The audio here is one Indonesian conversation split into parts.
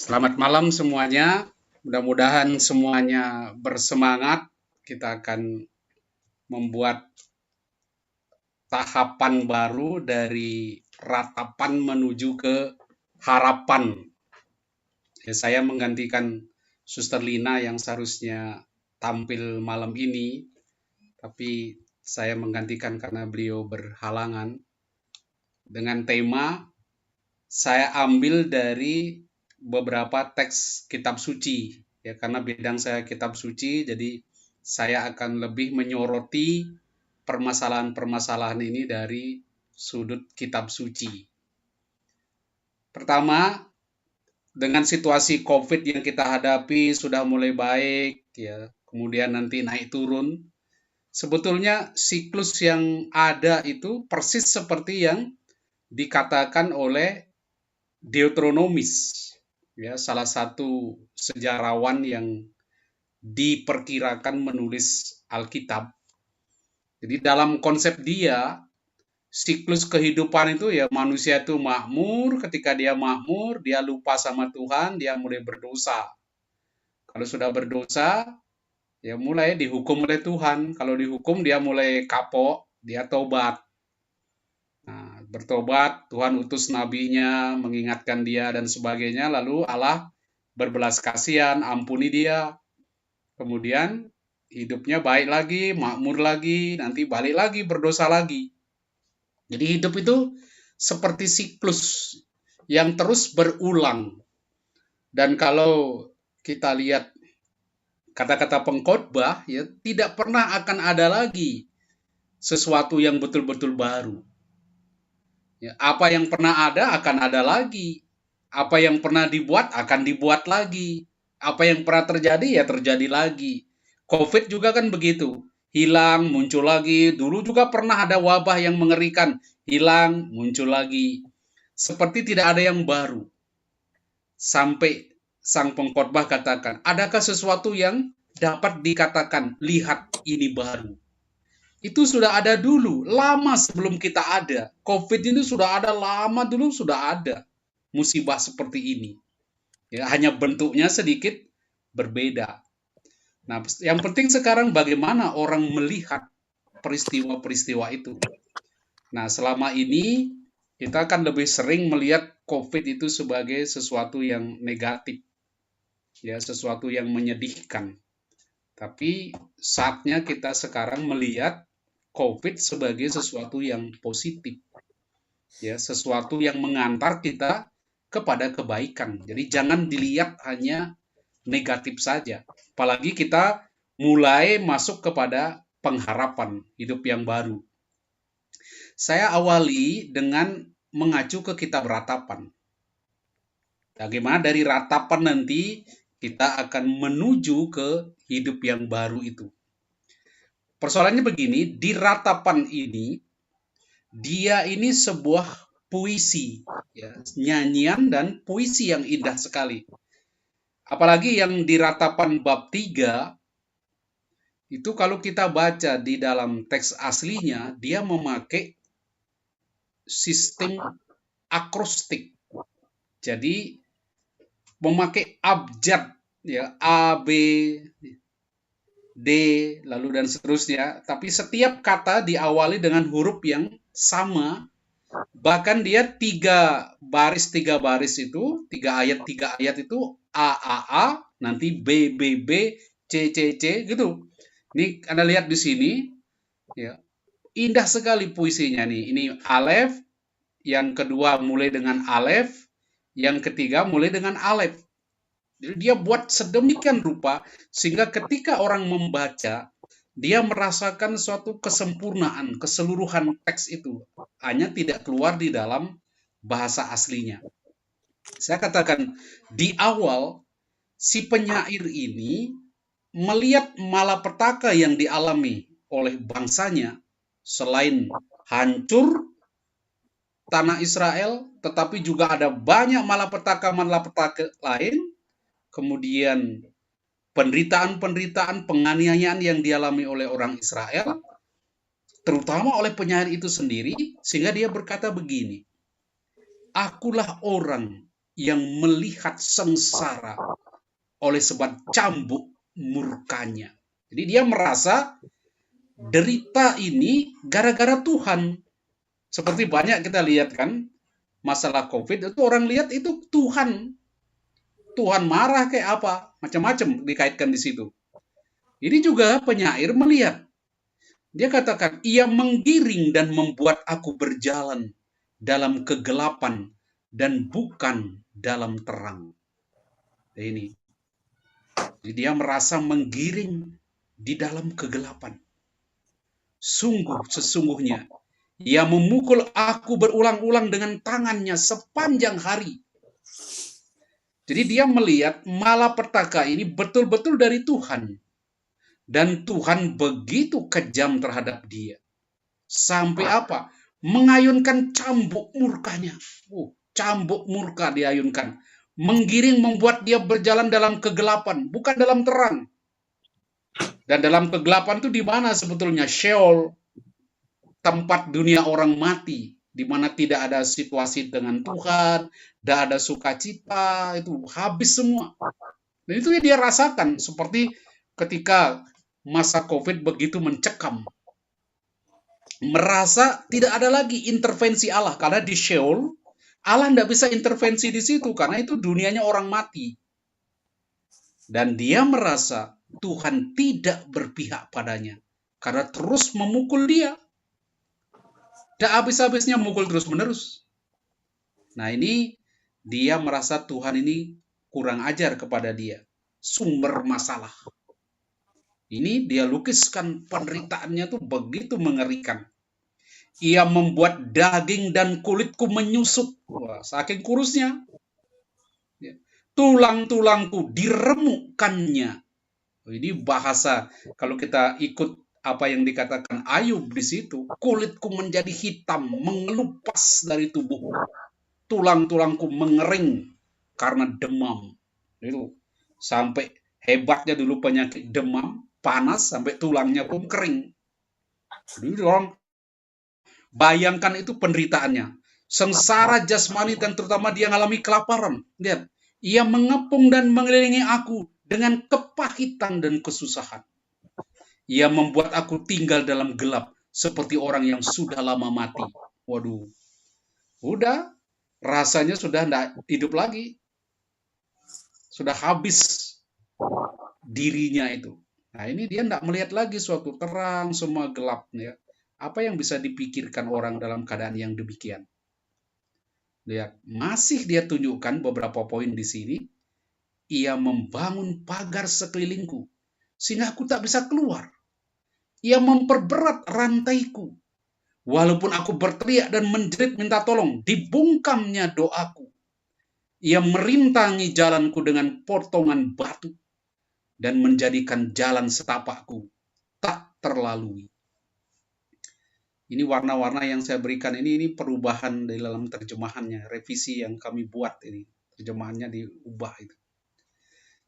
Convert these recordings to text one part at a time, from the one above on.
Selamat malam semuanya. Mudah-mudahan semuanya bersemangat. Kita akan membuat tahapan baru dari ratapan menuju ke harapan. Ya, saya menggantikan Suster Lina yang seharusnya tampil malam ini, tapi saya menggantikan karena beliau berhalangan. Dengan tema saya ambil dari beberapa teks kitab suci, ya, karena bidang saya kitab suci, jadi saya akan lebih menyoroti permasalahan-permasalahan ini dari sudut kitab suci. Pertama, dengan situasi COVID yang kita hadapi sudah mulai baik, ya, kemudian nanti naik turun. Sebetulnya siklus yang ada itu persis seperti yang dikatakan oleh Deuteronomis, ya, salah satu sejarawan yang diperkirakan menulis Alkitab. Jadi dalam konsep dia, siklus kehidupan itu ya manusia itu makmur, ketika dia makmur, dia lupa sama Tuhan, dia mulai berdosa. Kalau sudah berdosa, ya mulai dihukum oleh Tuhan. Kalau dihukum dia mulai kapok, dia tobat. Nah, bertobat, Tuhan utus nabinya, mengingatkan dia dan sebagainya, lalu Allah berbelas kasihan, ampuni dia. Kemudian hidupnya baik lagi, makmur lagi, nanti balik lagi, berdosa lagi. Jadi hidup itu seperti siklus yang terus berulang. Dan kalau kita lihat kata-kata pengkhotbah, ya tidak pernah akan ada lagi sesuatu yang betul-betul baru. Ya, apa yang pernah ada akan ada lagi. Apa yang pernah dibuat akan dibuat lagi. Apa yang pernah terjadi ya terjadi lagi. COVID juga kan begitu. Hilang, muncul lagi. Dulu juga pernah ada wabah yang mengerikan. Hilang, muncul lagi. Seperti tidak ada yang baru. Sampai sang pengkhotbah katakan, adakah sesuatu yang dapat dikatakan, lihat ini baru. Itu sudah ada dulu, lama sebelum kita ada. COVID ini sudah ada lama dulu, sudah ada musibah seperti ini. Ya, hanya bentuknya sedikit berbeda. Nah, yang penting sekarang bagaimana orang melihat peristiwa-peristiwa itu. Nah, selama ini kita akan lebih sering melihat COVID itu sebagai sesuatu yang negatif, ya, sesuatu yang menyedihkan. Tapi saatnya kita sekarang melihat COVID sebagai sesuatu yang positif, ya, sesuatu yang mengantar kita kepada kebaikan. Jadi jangan dilihat hanya negatif saja. Apalagi kita mulai masuk kepada pengharapan hidup yang baru. Saya awali dengan mengacu ke kitab Ratapan. Bagaimana dari Ratapan nanti kita akan menuju ke hidup yang baru itu. Persoalannya begini, di Ratapan ini dia ini sebuah puisi, ya, nyanyian dan puisi yang indah sekali. Apalagi yang di Ratapan bab 3 itu kalau kita baca di dalam teks aslinya, dia memakai sistem akrostik. Jadi memakai abjad, ya, A, B, D, lalu dan seterusnya. Tapi setiap kata diawali dengan huruf yang sama. Bahkan dia tiga baris itu, tiga ayat itu A, nanti B, C gitu. Ini Anda lihat di sini, ya, indah sekali puisinya nih. Ini Alef, yang kedua mulai dengan Alef, yang ketiga mulai dengan Alef. Jadi dia buat sedemikian rupa sehingga ketika orang membaca, dia merasakan suatu kesempurnaan, keseluruhan teks itu. Hanya tidak keluar di dalam bahasa aslinya. Saya katakan, di awal si penyair ini melihat malapetaka yang dialami oleh bangsanya, selain hancur tanah Israel, tetapi juga ada banyak malapetaka-malapetaka lain, kemudian penderitaan-penderitaan, penganiayaan yang dialami oleh orang Israel, terutama oleh penyair itu sendiri, sehingga dia berkata begini, akulah orang yang melihat sengsara oleh sebab cambuk murkanya. Jadi dia merasa derita ini gara-gara Tuhan. Seperti banyak kita lihat kan, masalah COVID itu orang lihat itu Tuhan. Tuhan marah kayak apa, macam-macam dikaitkan di situ. Ini juga penyair melihat. Dia katakan, ia menggiring dan membuat aku berjalan dalam kegelapan dan bukan dalam terang. Ini. Jadi dia merasa menggiring di dalam kegelapan. Sesungguhnya, ia memukul aku berulang-ulang dengan tangannya sepanjang hari. Jadi dia melihat malapetaka ini betul-betul dari Tuhan. Dan Tuhan begitu kejam terhadap dia. Sampai apa? Mengayunkan cambuk murkanya. Cambuk murka diayunkan. Menggiring membuat dia berjalan dalam kegelapan, bukan dalam terang. Dan dalam kegelapan itu di mana sebetulnya? Sheol, tempat dunia orang mati, di mana tidak ada situasi dengan Tuhan, tidak ada sukacita, itu habis semua. Dan itu dia rasakan seperti ketika masa COVID begitu mencekam. Merasa tidak ada lagi intervensi Allah, karena di Sheol, Allah tidak bisa intervensi di situ, karena itu dunianya orang mati. Dan dia merasa Tuhan tidak berpihak padanya, karena terus memukul dia. Tidak habis-habisnya memukul terus-menerus. Nah ini, dia merasa Tuhan ini kurang ajar kepada dia. Sumber masalah. Ini dia lukiskan penderitaannya tuh begitu mengerikan. Ia membuat daging dan kulitku menyusut. Wah, saking kurusnya. Tulang-tulangku diremukkannya. Ini bahasa, kalau kita ikut apa yang dikatakan Ayub di situ, kulitku menjadi hitam, mengelupas dari tubuhku. Tulang-tulangku mengering karena demam. Itu sampai hebatnya dulu penyakit demam, panas sampai tulangnya pun kering. Jadi orang bayangkan itu penderitaannya. Sengsara jasmani dan terutama dia mengalami kelaparan. Lihat, ia mengepung dan mengelilingi aku dengan kepahitan dan kesusahan. Ia membuat aku tinggal dalam gelap seperti orang yang sudah lama mati. Waduh, udah rasanya sudah tidak hidup lagi. Sudah habis dirinya itu. Nah ini dia tidak melihat lagi suatu terang, semua gelap. Ya. Apa yang bisa dipikirkan orang dalam keadaan yang demikian? Lihat, masih dia tunjukkan beberapa poin di sini. Ia membangun pagar sekelilingku, sehingga aku tak bisa keluar. Ia memperberat rantaiku. Walaupun aku berteriak dan menjerit minta tolong, dibungkamnya doaku. Ia merintangi jalanku dengan potongan batu dan menjadikan jalan setapakku tak terlalui. Ini warna-warna yang saya berikan ini perubahan di dalam terjemahannya, revisi yang kami buat ini, terjemahannya diubah itu.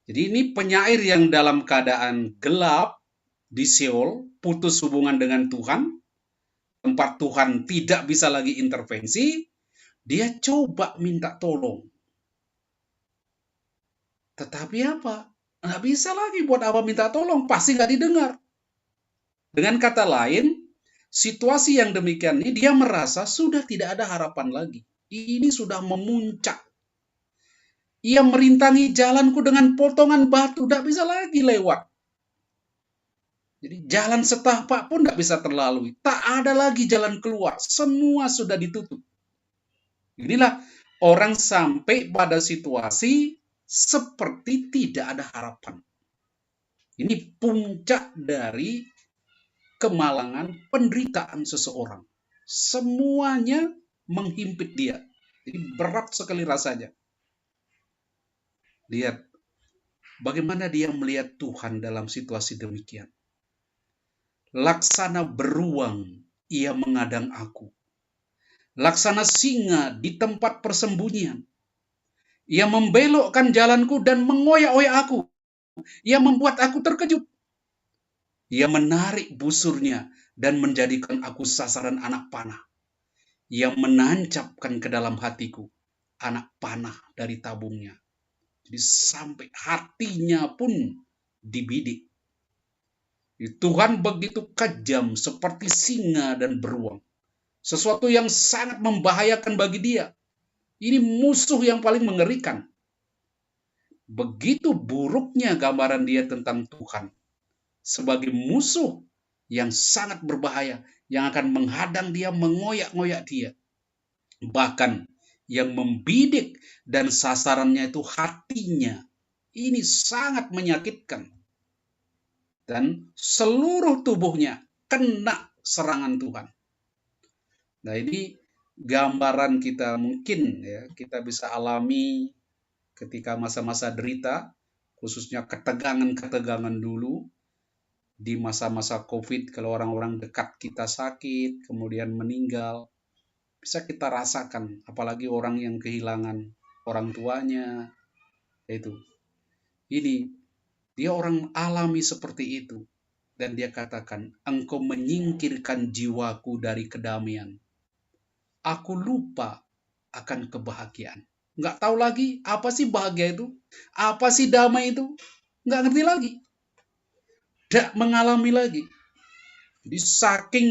Jadi ini penyair yang dalam keadaan gelap di Sheol, putus hubungan dengan Tuhan, tempat Tuhan tidak bisa lagi intervensi, dia coba minta tolong. Tetapi apa? Nggak bisa lagi buat apa minta tolong, pasti nggak didengar. Dengan kata lain, situasi yang demikian ini dia merasa sudah tidak ada harapan lagi. Ini sudah memuncak. Ia merintangi jalanku dengan potongan batu, tidak bisa lagi lewat. Jadi jalan setapak pun tidak bisa terlalui. Tak ada lagi jalan keluar, semua sudah ditutup. Inilah orang sampai pada situasi seperti tidak ada harapan. Ini puncak dari kemalangan, penderitaan seseorang. Semuanya menghimpit dia. Jadi berat sekali rasanya. Lihat bagaimana dia melihat Tuhan dalam situasi demikian. Laksana beruang ia mengadang aku. Laksana singa di tempat persembunyian. Ia membelokkan jalanku dan mengoyak-oyak aku. Ia membuat aku terkejut. Ia menarik busurnya dan menjadikan aku sasaran anak panah. Ia menancapkan ke dalam hatiku. anak panah dari tabungnya. Jadi sampai hatinya pun dibidik. Tuhan begitu kejam seperti singa dan beruang. Sesuatu yang sangat membahayakan bagi dia. Ini musuh yang paling mengerikan. Begitu buruknya gambaran dia tentang Tuhan. Sebagai musuh yang sangat berbahaya. Yang akan menghadang dia, mengoyak-ngoyak dia. Bahkan yang membidik dan sasarannya itu hatinya. Ini sangat menyakitkan. Dan seluruh tubuhnya kena serangan Tuhan. Nah, ini gambaran kita mungkin ya kita bisa alami ketika masa-masa derita, khususnya ketegangan-ketegangan dulu di masa-masa COVID, kalau orang-orang dekat kita sakit, kemudian meninggal, bisa kita rasakan, apalagi orang yang kehilangan orang tuanya, itu. Ini dia orang alami seperti itu. Dan dia katakan, engkau menyingkirkan jiwaku dari kedamaian. Aku lupa akan kebahagiaan. Nggak tahu lagi apa sih bahagia itu, apa sih damai itu. Nggak ngerti lagi. Tidak mengalami lagi. Jadi saking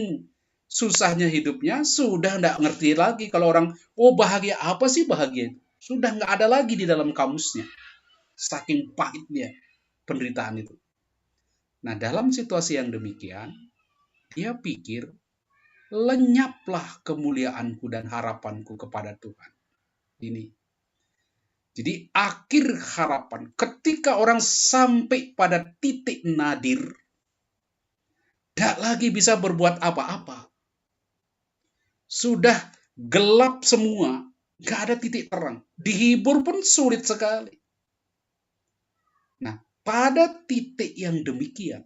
susahnya hidupnya, sudah nggak ngerti lagi kalau orang, oh bahagia, apa sih bahagia itu. Sudah nggak ada lagi di dalam kamusnya. Saking pahitnya penderitaan itu. Nah, dalam situasi yang demikian, dia pikir, lenyaplah kemuliaanku dan harapanku kepada Tuhan. Ini. Jadi akhir harapan, ketika orang sampai pada titik nadir, tidak lagi bisa berbuat apa-apa. Sudah gelap semua, nggak ada titik terang. Dihibur pun sulit sekali. Nah, pada titik yang demikian,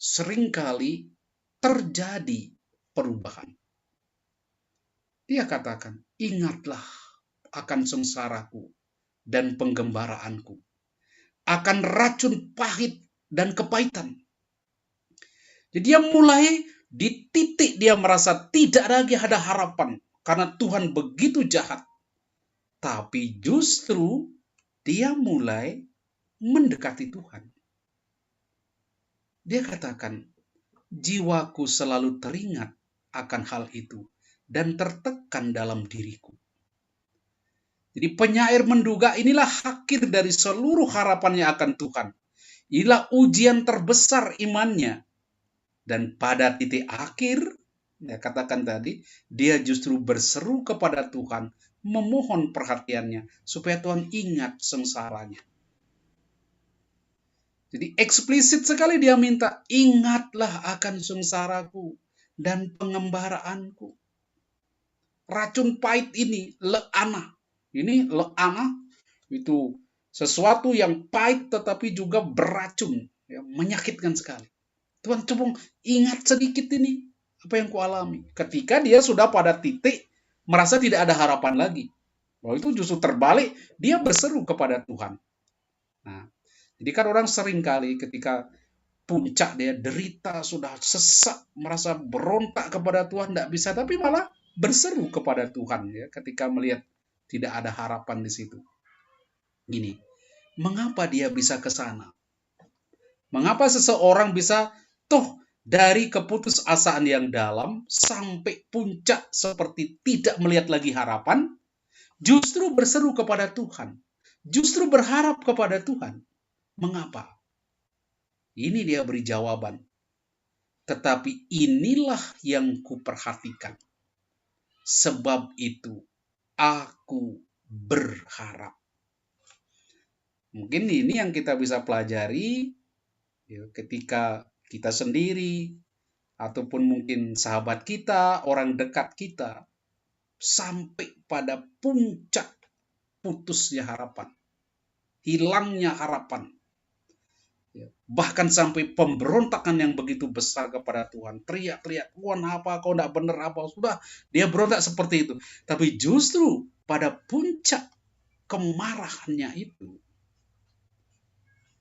seringkali terjadi perubahan. Dia katakan, ingatlah akan sengsaraku dan penggembaraanku, akan racun pahit dan kepahitan. Jadi dia mulai di titik dia merasa tidak lagi ada harapan karena Tuhan begitu jahat. Tapi justru dia mulai mendekati Tuhan. Dia katakan, jiwaku selalu teringat akan hal itu dan tertekan dalam diriku. Jadi penyair menduga inilah akhir dari seluruh harapannya akan Tuhan. Inilah ujian terbesar imannya. Dan pada titik akhir, ya katakan tadi, dia justru berseru kepada Tuhan, memohon perhatiannya, supaya Tuhan ingat sengsaranya. Jadi eksplisit sekali dia minta, ingatlah akan sengsaraku dan pengembaraanku. Racun pahit ini, le'ana. Ini le'ana, itu sesuatu yang pahit tetapi juga beracun, ya, menyakitkan sekali. Tuhan coba ingat sedikit ini, apa yang kualami. Ketika dia sudah pada titik, merasa tidak ada harapan lagi. Bahwa itu justru terbalik, dia berseru kepada Tuhan. Nah, jadi kan orang sering kali ketika puncak dia derita, sudah sesak, merasa berontak kepada Tuhan, tidak bisa, tapi malah berseru kepada Tuhan ya ketika melihat tidak ada harapan di situ. Gini, mengapa dia bisa ke sana? Mengapa seseorang bisa dari keputusasaan yang dalam sampai puncak seperti tidak melihat lagi harapan, justru berseru kepada Tuhan, justru berharap kepada Tuhan. Mengapa? Ini dia beri jawaban. Tetapi inilah yang kuperhatikan. Sebab itu aku berharap. Mungkin ini yang kita bisa pelajari ya, ketika kita sendiri, ataupun mungkin sahabat kita, orang dekat kita, sampai pada puncak putusnya harapan, hilangnya harapan, ya, bahkan sampai pemberontakan yang begitu besar kepada Tuhan, teriak-teriak, Tuhan apa, kau tidak benar apa, sudah, dia berontak seperti itu. Tapi justru pada puncak kemarahannya itu,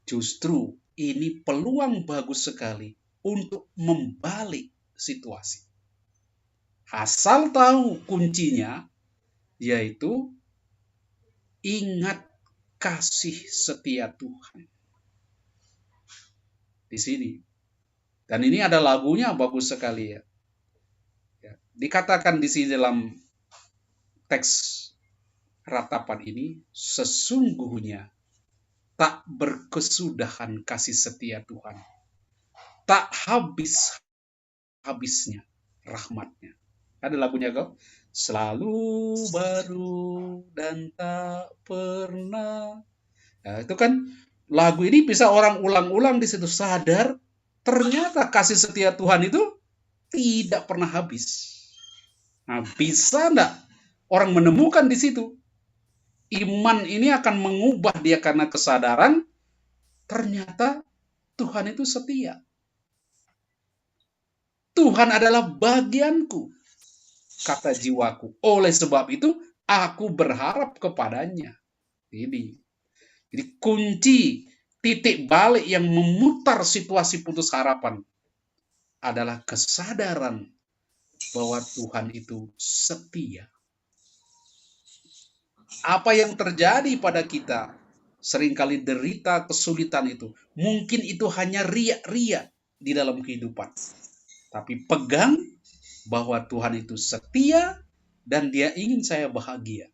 justru ini peluang bagus sekali untuk membalik situasi. Asal tahu kuncinya, yaitu Ingat kasih setia Tuhan. Di sini. Dan ini ada lagunya bagus sekali ya. Dikatakan di sini dalam teks ratapan ini, sesungguhnya tak berkesudahan kasih setia Tuhan. Tak habis-habisnya rahmatnya. Ada lagunya kok. Selalu baru dan tak pernah. Nah, itu kan lagu ini bisa orang ulang-ulang di situ, sadar ternyata kasih setia Tuhan itu tidak pernah habis. Nah, bisa enggak orang menemukan di situ? Iman ini akan mengubah dia karena kesadaran ternyata Tuhan itu setia. Tuhan adalah bagianku, kata jiwaku. Oleh sebab itu, aku berharap kepadanya. Ini. Jadi kunci titik balik yang memutar situasi putus harapan adalah kesadaran bahwa Tuhan itu setia. Apa yang terjadi pada kita, seringkali derita, kesulitan itu, mungkin itu hanya riak-riak di dalam kehidupan. Tapi pegang bahwa Tuhan itu setia dan Dia ingin saya bahagia.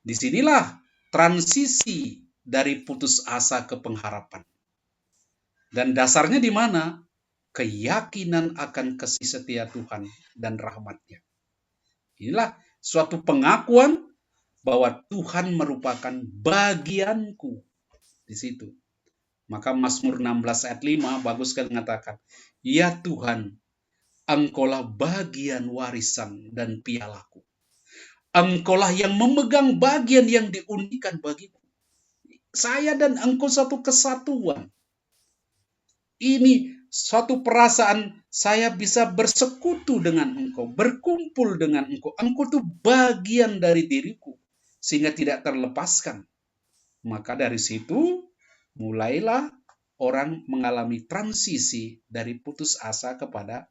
Disinilah transisi dari putus asa ke pengharapan. Dan dasarnya di mana? Keyakinan akan kasih setia Tuhan dan rahmat-Nya. Inilah suatu pengakuan bahwa Tuhan merupakan bagianku di situ. Maka Mazmur 16 ayat 5 bagus sekali mengatakan, ya Tuhan, Engkaulah bagian warisan dan pialaku. Engkaulah yang memegang bagian yang diundikan bagiku. Saya dan engkau satu kesatuan. Ini suatu perasaan saya bisa bersekutu dengan engkau, berkumpul dengan engkau. Engkau itu bagian dari diriku, sehingga tidak terlepaskan. Maka dari situ, mulailah orang mengalami transisi dari putus asa kepada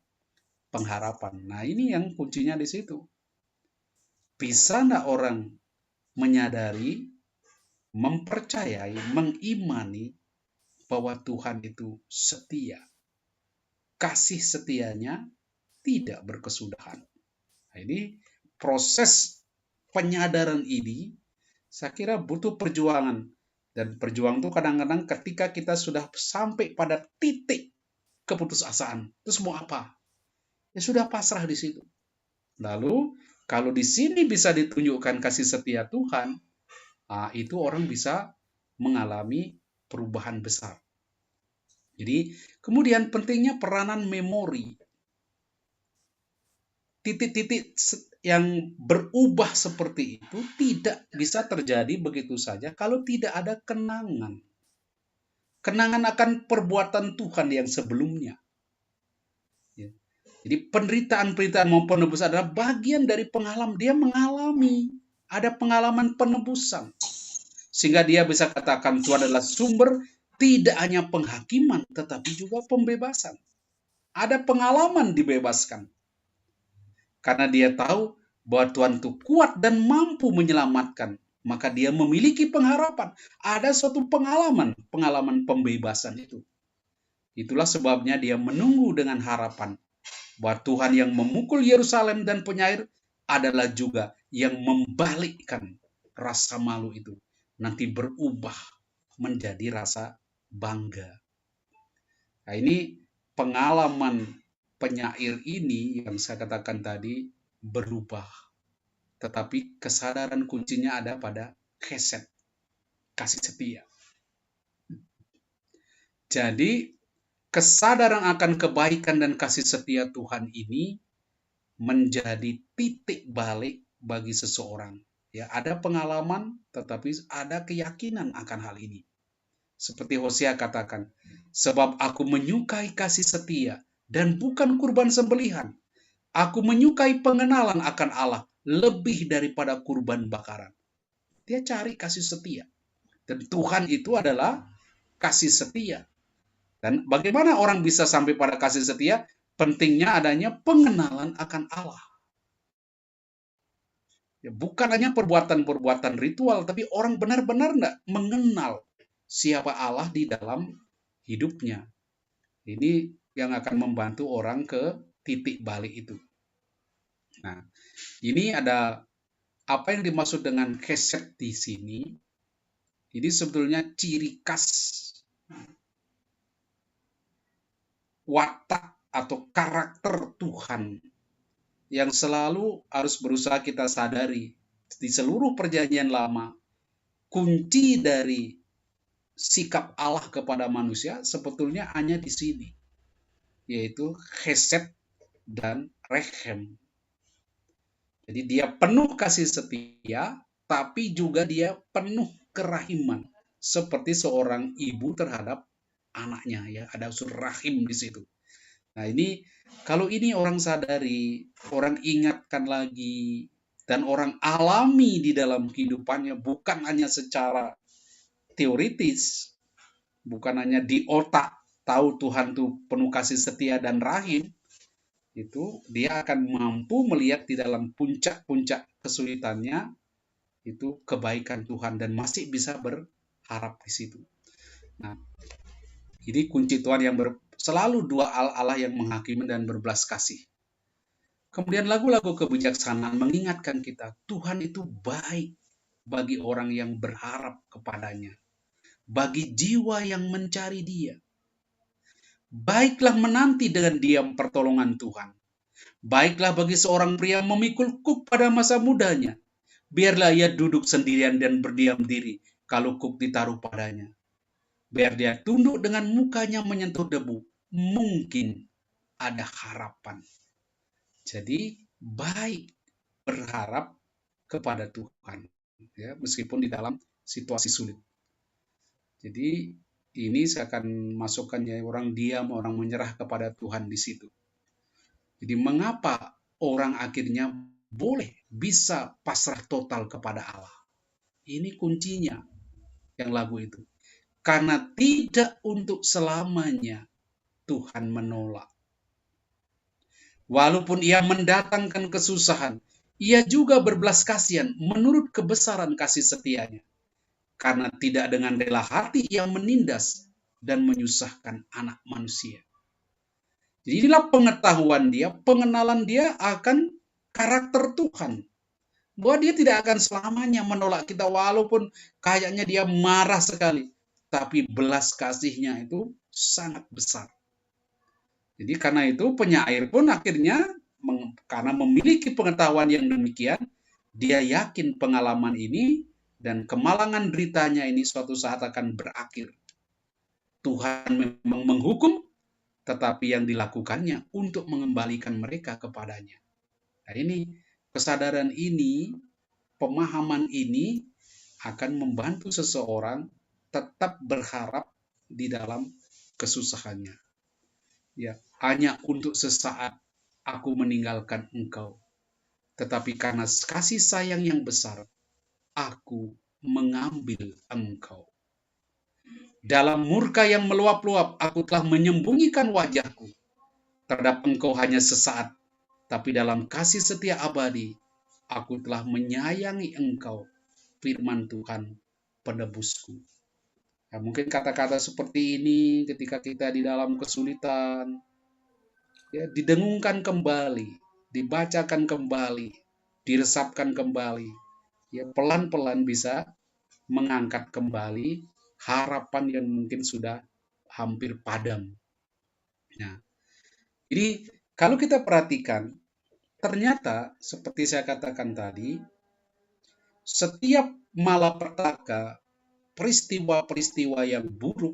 pengharapan. Nah, ini yang kuncinya di situ. Bisa enggak orang menyadari, mempercayai, mengimani bahwa Tuhan itu setia. Kasih setianya tidak berkesudahan. Nah, ini proses penyadaran ini saya kira butuh perjuangan. Dan perjuangan itu kadang-kadang ketika kita sudah sampai pada titik keputusasaan. Terus mau apa? Ya sudah pasrah di situ. Lalu kalau di sini bisa ditunjukkan kasih setia Tuhan, itu orang bisa mengalami perubahan besar. Jadi kemudian pentingnya peranan memori. Titik-titik yang berubah seperti itu tidak bisa terjadi begitu saja kalau tidak ada kenangan. Kenangan akan perbuatan Tuhan yang sebelumnya. Jadi penderitaan-penderitaan maupun penebusan adalah bagian dari pengalaman. Dia mengalami, ada pengalaman penebusan. Sehingga dia bisa katakan Tuhan adalah sumber tidak hanya penghakiman, tetapi juga pembebasan. Ada pengalaman dibebaskan. Karena dia tahu bahwa Tuhan itu kuat dan mampu menyelamatkan. Maka dia memiliki pengharapan. Ada suatu pengalaman pembebasan itu. Itulah sebabnya dia menunggu dengan harapan bahwa Tuhan yang memukul Yerusalem dan penyair adalah juga yang membalikkan rasa malu itu. Nanti berubah menjadi rasa bangga. Nah, ini pengalaman penyair ini yang saya katakan tadi berubah. Tetapi kesadaran kuncinya ada pada keset, kasih setia. Jadi kesadaran akan kebaikan dan kasih setia Tuhan ini menjadi titik balik bagi seseorang. Ya, ada pengalaman tetapi ada keyakinan akan hal ini. Seperti Hosea katakan, sebab aku menyukai kasih setia dan bukan kurban sembelihan. Aku menyukai pengenalan akan Allah lebih daripada kurban bakaran. Dia cari kasih setia. Dan Tuhan itu adalah kasih setia. Dan bagaimana orang bisa sampai pada kasih setia? Pentingnya adanya pengenalan akan Allah. Ya, bukan hanya perbuatan-perbuatan ritual, tapi orang benar-benar tidak mengenal siapa Allah di dalam hidupnya. Ini yang akan membantu orang ke titik balik itu. Nah, ini ada apa yang dimaksud dengan keset di sini. Ini sebetulnya ciri khas watak atau karakter Tuhan yang selalu harus berusaha kita sadari. Di seluruh perjanjian lama, kunci dari sikap Allah kepada manusia sebetulnya hanya di sini, yaitu chesed dan rechem. Jadi dia penuh kasih setia, tapi juga dia penuh kerahiman, seperti seorang ibu terhadap anaknya, ya, ada unsur rahim di situ. Nah, ini kalau ini orang sadari, orang ingatkan lagi, dan orang alami di dalam kehidupannya, bukan hanya secara teoritis, bukan hanya di otak tahu Tuhan tuh penuh kasih setia dan rahim, itu dia akan mampu melihat di dalam puncak-puncak kesulitannya itu kebaikan Tuhan dan masih bisa berharap di situ. Nah, ini kunci Tuhan yang selalu dua Allah yang menghakimi dan berbelas kasih. Kemudian lagu-lagu kebijaksanaan mengingatkan kita, Tuhan itu baik bagi orang yang berharap kepadanya, bagi jiwa yang mencari Dia. Baiklah menanti dengan diam pertolongan Tuhan. Baiklah bagi seorang pria memikul kuk pada masa mudanya. Biarlah ia duduk sendirian dan berdiam diri kalau kuk ditaruh padanya. Biar dia tunduk dengan mukanya menyentuh debu. Mungkin ada harapan. Jadi baik berharap kepada Tuhan, ya, meskipun di dalam situasi sulit. Jadi ini saya akan masukkan ya, orang diam, orang menyerah kepada Tuhan di situ. Jadi mengapa orang akhirnya boleh bisa pasrah total kepada Allah? Ini kuncinya yang lagu itu. Karena tidak untuk selamanya Tuhan menolak. Walaupun ia mendatangkan kesusahan, ia juga berbelas kasihan menurut kebesaran kasih setianya. Karena tidak dengan rela hati ia menindas dan menyusahkan anak manusia. Jadi inilah pengetahuan dia, pengenalan dia akan karakter Tuhan. Bahwa dia tidak akan selamanya menolak kita walaupun kayaknya dia marah sekali. Tapi belas kasihnya itu sangat besar. Jadi karena itu penyair pun akhirnya karena memiliki pengetahuan yang demikian, dia yakin pengalaman ini dan kemalangan deritanya ini suatu saat akan berakhir. Tuhan memang menghukum, tetapi yang dilakukannya untuk mengembalikan mereka kepadanya. Nah, ini kesadaran ini, pemahaman ini akan membantu seseorang tetap berharap di dalam kesusahannya. Ya, hanya untuk sesaat aku meninggalkan engkau. Tetapi karena kasih sayang yang besar, aku mengambil engkau. Dalam murka yang meluap-luap, aku telah menyembunyikan wajahku. Terhadap engkau hanya sesaat, tapi dalam kasih setia abadi, aku telah menyayangi engkau, firman Tuhan penebusku. Nah, mungkin kata-kata seperti ini ketika kita di dalam kesulitan, ya, didengungkan kembali, dibacakan kembali, diresapkan kembali, ya, pelan-pelan bisa mengangkat kembali harapan yang mungkin sudah hampir padam. Nah, jadi kalau kita perhatikan, ternyata seperti saya katakan tadi, setiap malapetaka, peristiwa-peristiwa yang buruk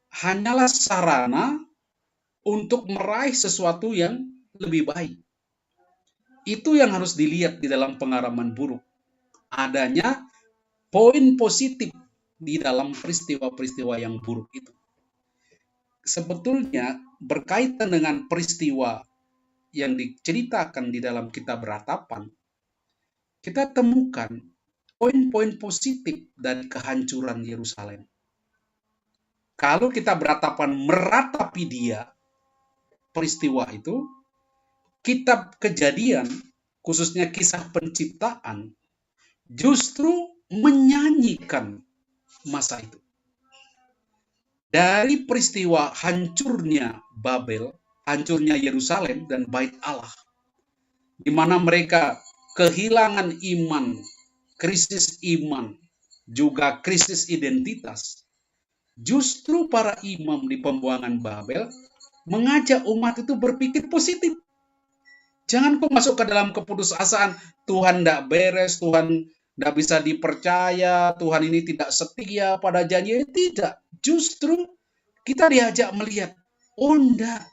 hanyalah sarana untuk meraih sesuatu yang lebih baik. Itu yang harus dilihat di dalam pengalaman buruk. Adanya poin positif di dalam peristiwa-peristiwa yang buruk itu. Sebetulnya berkaitan dengan peristiwa yang diceritakan di dalam kitab Ratapan, kita temukan poin-poin positif dari kehancuran Yerusalem. Kalau kita beratapan meratapi dia, peristiwa itu, kitab Kejadian khususnya kisah penciptaan, justru menyanyikan masa itu. Dari peristiwa hancurnya Babel, hancurnya Yerusalem dan Bait Allah, di mana mereka kehilangan iman, krisis iman, juga krisis identitas. Justru para imam di pembuangan Babel mengajak umat itu berpikir positif. Jangan kau masuk ke dalam keputusasaan, Tuhan tidak beres, Tuhan tidak bisa dipercaya, Tuhan ini tidak setia pada janji. Tidak, justru kita diajak melihat, oh enggak,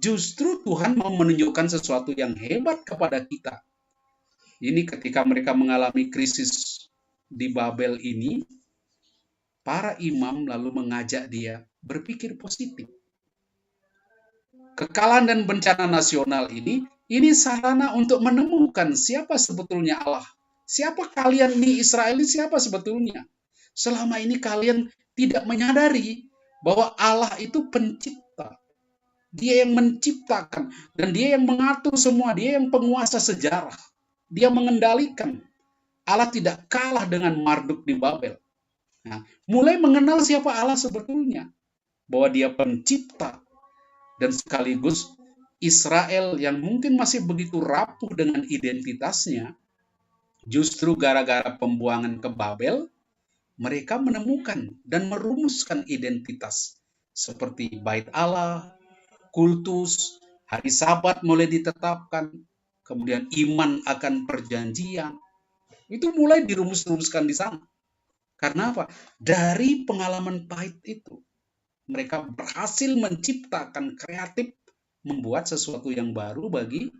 justru Tuhan mau menunjukkan sesuatu yang hebat kepada kita. Ini ketika mereka mengalami krisis di Babel ini, para imam lalu mengajak dia berpikir positif. Kekalahan dan bencana nasional ini sarana untuk menemukan siapa sebetulnya Allah. Siapa kalian nih Israel ini, siapa sebetulnya? Selama ini kalian tidak menyadari bahwa Allah itu pencipta. Dia yang menciptakan dan dia yang mengatur semua, dia yang penguasa sejarah. Dia mengendalikan. Allah tidak kalah dengan Marduk di Babel. Nah, mulai mengenal siapa Allah sebetulnya. Bahwa dia pencipta. Dan sekaligus Israel yang mungkin masih begitu rapuh dengan identitasnya, justru gara-gara pembuangan ke Babel, mereka menemukan dan merumuskan identitas. Seperti Bait Allah, kultus, hari Sabat mulai ditetapkan, kemudian iman akan perjanjian. Itu mulai dirumus-rumuskan di sana. Karena apa? Dari pengalaman pahit itu, mereka berhasil menciptakan kreatif, membuat sesuatu yang baru bagi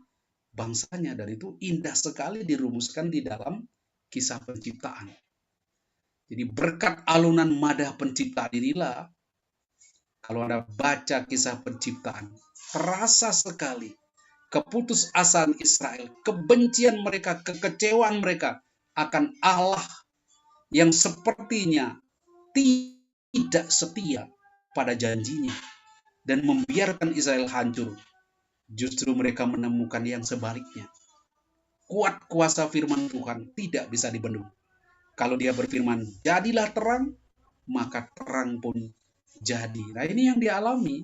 bangsanya. Dan itu indah sekali dirumuskan di dalam kisah penciptaan. Jadi berkat alunan madah penciptaan inilah, kalau Anda baca kisah penciptaan, terasa sekali keputusasaan Israel, kebencian mereka, kekecewaan mereka akan Allah yang sepertinya tidak setia pada janjinya dan membiarkan Israel hancur. Justru mereka menemukan yang sebaliknya. Kuat kuasa firman Tuhan tidak bisa dibendung. Kalau dia berfirman, jadilah terang, maka terang pun jadi. Nah, ini yang dialami.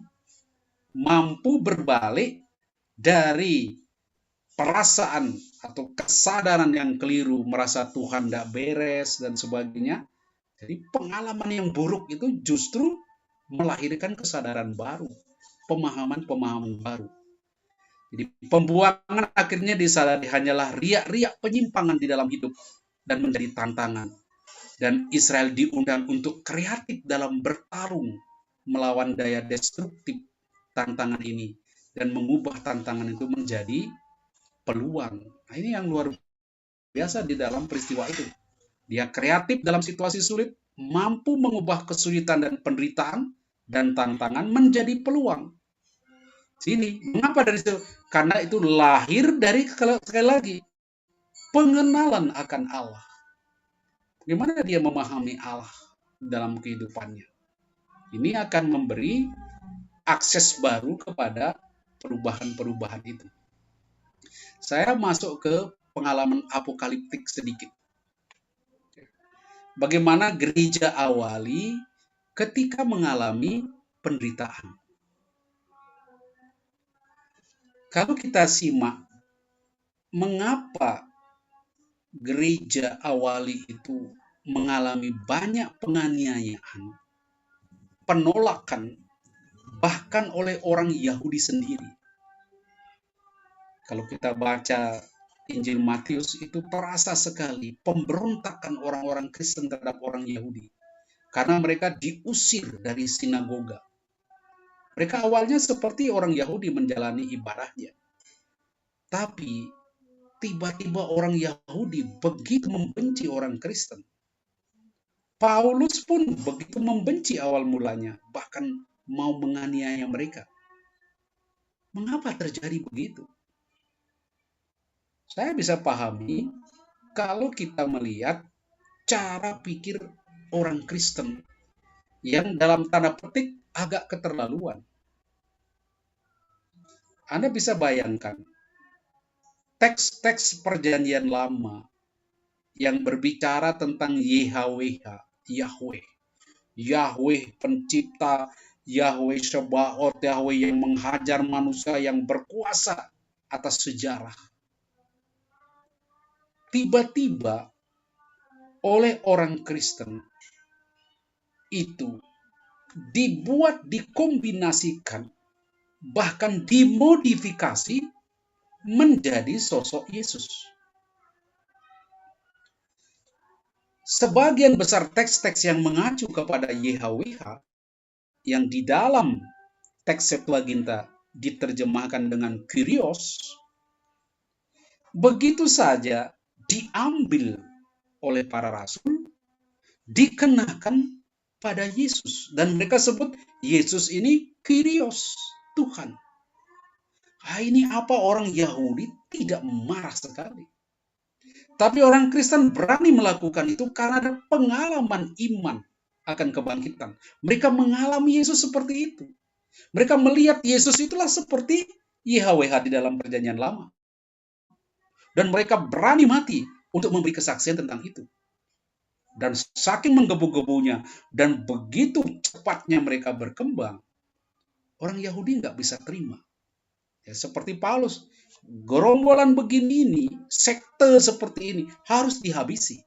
Mampu berbalik dari perasaan atau kesadaran yang keliru, merasa Tuhan tidak beres dan sebagainya. Jadi pengalaman yang buruk itu justru melahirkan kesadaran baru, pemahaman-pemahaman baru. Jadi pembuangan akhirnya disadari hanyalah riak-riak penyimpangan di dalam hidup dan menjadi tantangan. Dan Israel diundang untuk kreatif dalam bertarung melawan daya destruktif tantangan ini dan mengubah tantangan itu menjadi peluang. Nah, ini yang luar biasa di dalam peristiwa itu. Dia kreatif dalam situasi sulit, mampu mengubah kesulitan dan penderitaan dan tantangan menjadi peluang. Sini, mengapa dari situ? Karena itu lahir dari, sekali lagi, pengenalan akan Allah. Bagaimana dia memahami Allah dalam kehidupannya. Ini akan memberi akses baru kepada perubahan-perubahan itu. Saya masuk ke pengalaman apokaliptik sedikit. Bagaimana gereja awali ketika mengalami penderitaan. Kalau kita simak, mengapa gereja awali itu mengalami banyak penganiayaan, penolakan, bahkan oleh orang Yahudi sendiri. Kalau kita baca Injil Matius, itu terasa sekali pemberontakan orang-orang Kristen terhadap orang Yahudi. Karena mereka diusir dari sinagoga. Mereka awalnya seperti orang Yahudi menjalani ibadahnya. Tapi tiba-tiba orang Yahudi begitu membenci orang Kristen. Paulus pun begitu membenci awal mulanya, bahkan mau menganiaya mereka. Mengapa terjadi begitu? Saya bisa pahami kalau kita melihat cara pikir orang Kristen yang dalam tanda petik agak keterlaluan. Anda bisa bayangkan, teks-teks perjanjian lama yang berbicara tentang Yahweh, Yahweh pencipta, Yahweh Sebaot, Yahweh yang menghajar manusia, yang berkuasa atas sejarah. Tiba-tiba oleh orang Kristen itu dikombinasikan, bahkan dimodifikasi menjadi sosok Yesus. Sebagian besar teks-teks yang mengacu kepada YHWH yang di dalam teks Septuaginta diterjemahkan dengan Kyrios, begitu saja diambil oleh para rasul, dikenakan pada Yesus, dan mereka sebut Yesus ini Kyrios, Tuhan. Ini apa orang Yahudi tidak marah sekali. Tapi orang Kristen berani melakukan itu karena ada pengalaman iman akan kebangkitan. Mereka mengalami Yesus seperti itu. Mereka melihat Yesus itulah seperti YHWH di dalam perjanjian lama. Dan mereka berani mati untuk memberi kesaksian tentang itu. Dan saking menggebu-gebunya dan begitu cepatnya mereka berkembang, orang Yahudi nggak bisa terima. Ya, seperti Paulus, gerombolan begini ini, sekte seperti ini harus dihabisi.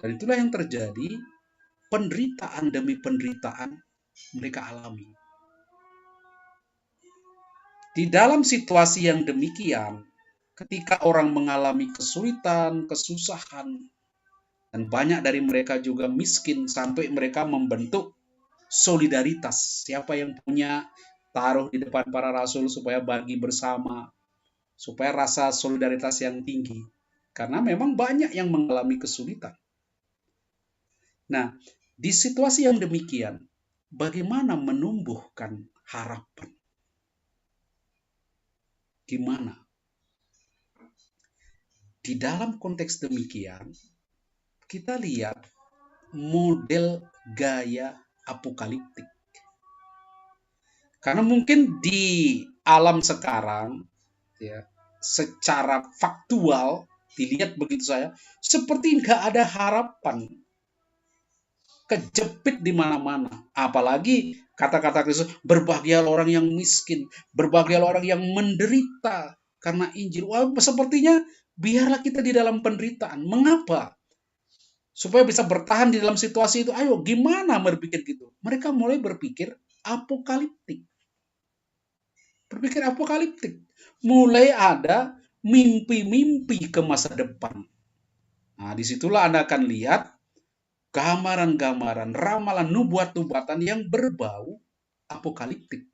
Dan itulah yang terjadi, penderitaan demi penderitaan mereka alami. Di dalam situasi yang demikian, ketika orang mengalami kesulitan, kesusahan, dan banyak dari mereka juga miskin sampai mereka membentuk solidaritas. Siapa yang punya, taruh di depan para rasul supaya bagi bersama, supaya rasa solidaritas yang tinggi. Karena memang banyak yang mengalami kesulitan. Nah, di situasi yang demikian, bagaimana menumbuhkan harapan? Gimana? Di dalam konteks demikian, kita lihat model gaya apokaliptik. Karena mungkin di alam sekarang, ya, secara faktual dilihat begitu saya, seperti nggak ada harapan, kejepit di mana-mana. Apalagi kata-kata Kristus, berbahagialah orang yang miskin, berbahagialah orang yang menderita karena Injil. Wah, sepertinya biarlah kita di dalam penderitaan. Mengapa? Supaya bisa bertahan di dalam situasi itu. Ayo, gimana berpikir gitu? Mereka mulai berpikir apokaliptik. Berpikir apokaliptik. Mulai ada mimpi-mimpi ke masa depan. Nah, disitulah Anda akan lihat gambaran-gambaran, ramalan, nubuat-nubuatan yang berbau apokaliptik.